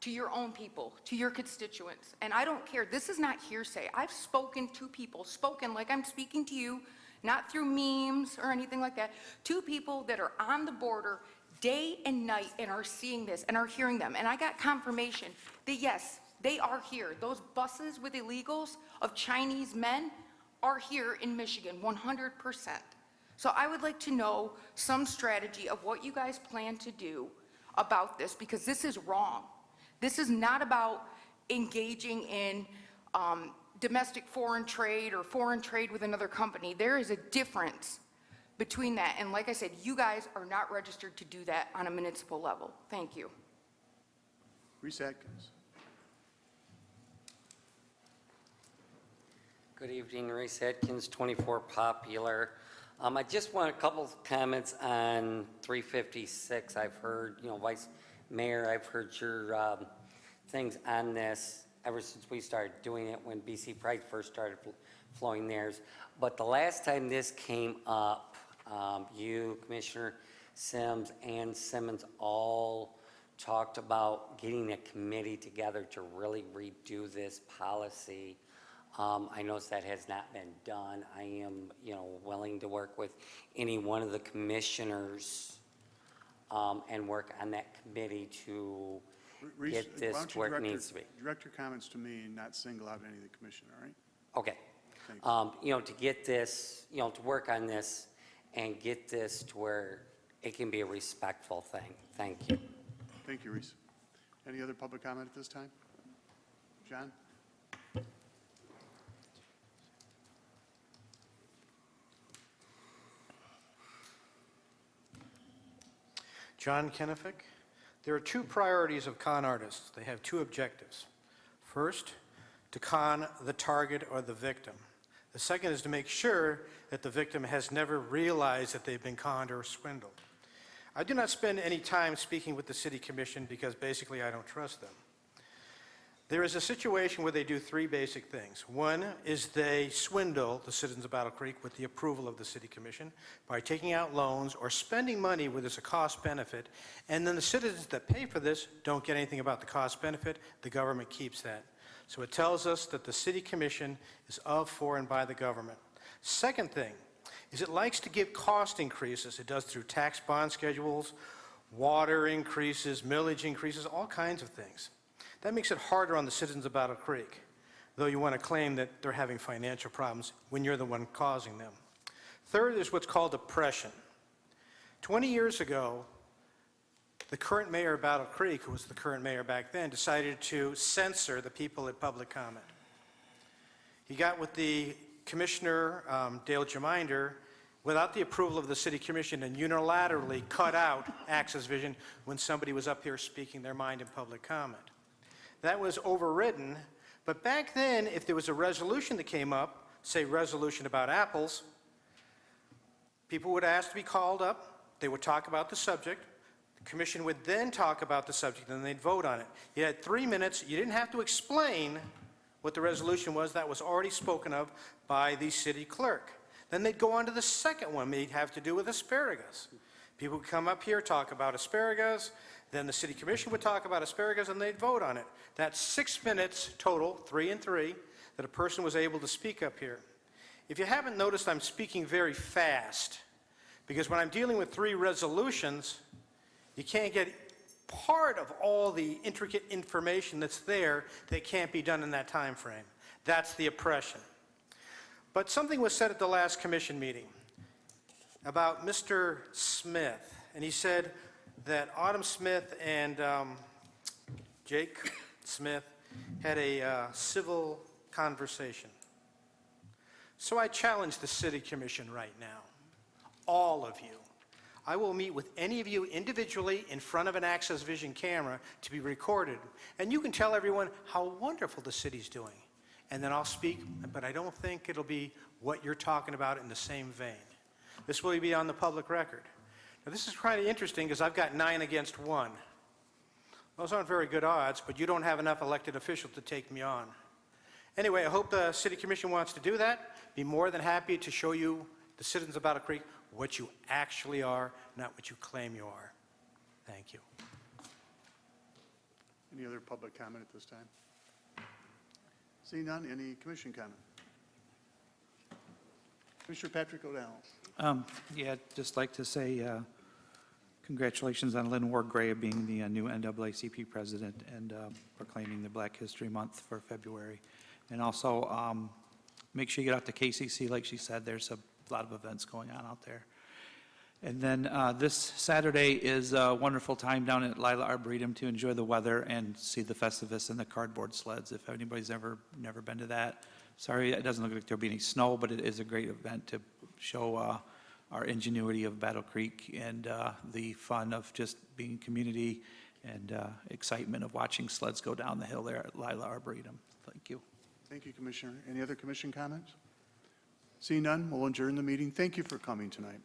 to your own people, to your constituents. And I don't care, this is not hearsay. I've spoken to people, spoken like I'm speaking to you, not through memes or anything like that, to people that are on the border day and night and are seeing this and are hearing them. And I got confirmation that yes, they are here. Those buses with illegals of Chinese men are here in Michigan, 100%. So I would like to know some strategy of what you guys plan to do about this, because this is wrong. This is not about engaging in domestic foreign trade or foreign trade with another company. There is a difference between that. And like I said, you guys are not registered to do that on a municipal level. Thank you. Reese Atkins. Good evening, Reese Atkins, 24 Popular. I just want a couple of comments on 356. I've heard, Vice Mayor, I've heard your things on this ever since we started doing it when BC Pride first started flowing theirs. But the last time this came up, you, Commissioner Sims, and Simmons all talked about getting a committee together to really redo this policy. I notice that has not been done. I am, willing to work with any one of the commissioners and work on that committee to Reese, get this to where it needs to be. Direct your comments to me and not single out any of the commission, all right? Okay. To get this, to work on this and get this to where it can be a respectful thing. Thank you. Thank you, Reese. Any other public comment at this time? John? John Kennefic. There are two priorities of con artists. They have two objectives. First, to con the target or the victim. The second is to make sure that the victim has never realized that they've been conned or swindled. I do not spend any time speaking with the City Commission because basically I don't trust them. There is a situation where they do three basic things. One is they swindle the citizens of Battle Creek with the approval of the City Commission by taking out loans or spending money where there's a cost benefit, and then the citizens that pay for this don't get anything about the cost benefit. The government keeps that. So it tells us that the City Commission is of, for, and by the government. Second thing is it likes to give cost increases. It does through tax bond schedules, water increases, millage increases, all kinds of things. That makes it harder on the citizens of Battle Creek, though you want to claim that they're having financial problems when you're the one causing them. Third is what's called oppression. 20 years ago, the current mayor of Battle Creek, who was the current mayor back then, decided to censor the people at public comment. He got with the commissioner, Dale Jeminder, without the approval of the City Commission, and unilaterally cut out AccessVision when somebody was up here speaking their mind in public comment. That was overridden, but back then, if there was a resolution that came up, say resolution about apples, people would ask to be called up, they would talk about the subject, the commission would then talk about the subject, and they'd vote on it. You had 3 minutes, you didn't have to explain what the resolution was, that was already spoken of by the city clerk. Then they'd go on to the second one, they'd have to do with asparagus. People would come up here, talk about asparagus, then the City Commission would talk about asparagus and they'd vote on it. That's 6 minutes total, 3 and 3, that a person was able to speak up here. If you haven't noticed, I'm speaking very fast, because when I'm dealing with 3 resolutions, you can't get part of all the intricate information that's there that can't be done in that time frame. That's the oppression. But something was said at the last commission meeting about Mr. Smith, and he said that Autumn Smith and Jake Smith had a civil conversation. So I challenge the City Commission right now, all of you. I will meet with any of you individually in front of an AccessVision camera to be recorded, and you can tell everyone how wonderful the city's doing. And then I'll speak, but I don't think it'll be what you're talking about in the same vein. This will be on the public record. Now, this is kind of interesting because I've got 9 against 1. Those aren't very good odds, but you don't have enough elected officials to take me on. Anyway, I hope the City Commission wants to do that. Be more than happy to show you, the citizens of Battle Creek, what you actually are, not what you claim you are. Thank you. Any other public comment at this time? Seeing none, any commission comment? Commissioner Patrick O'Donnell. Yeah, I'd just like to say congratulations on Lynn Ward Gray being the new NAACP president and proclaiming the Black History Month for February. And also make sure you get out to KCC, like she said, there's a lot of events going on out there. And then this Saturday is a wonderful time down at Lila Arboretum to enjoy the weather and see the Festivus and the cardboard sleds. If anybody's never been to that, sorry, it doesn't look like there'll be any snow, but it is a great event to show our ingenuity of Battle Creek and the fun of just being community and excitement of watching sleds go down the hill there at Lila Arboretum. Thank you. Thank you, Commissioner. Any other commission comments? Seeing none, we'll adjourn the meeting. Thank you for coming tonight.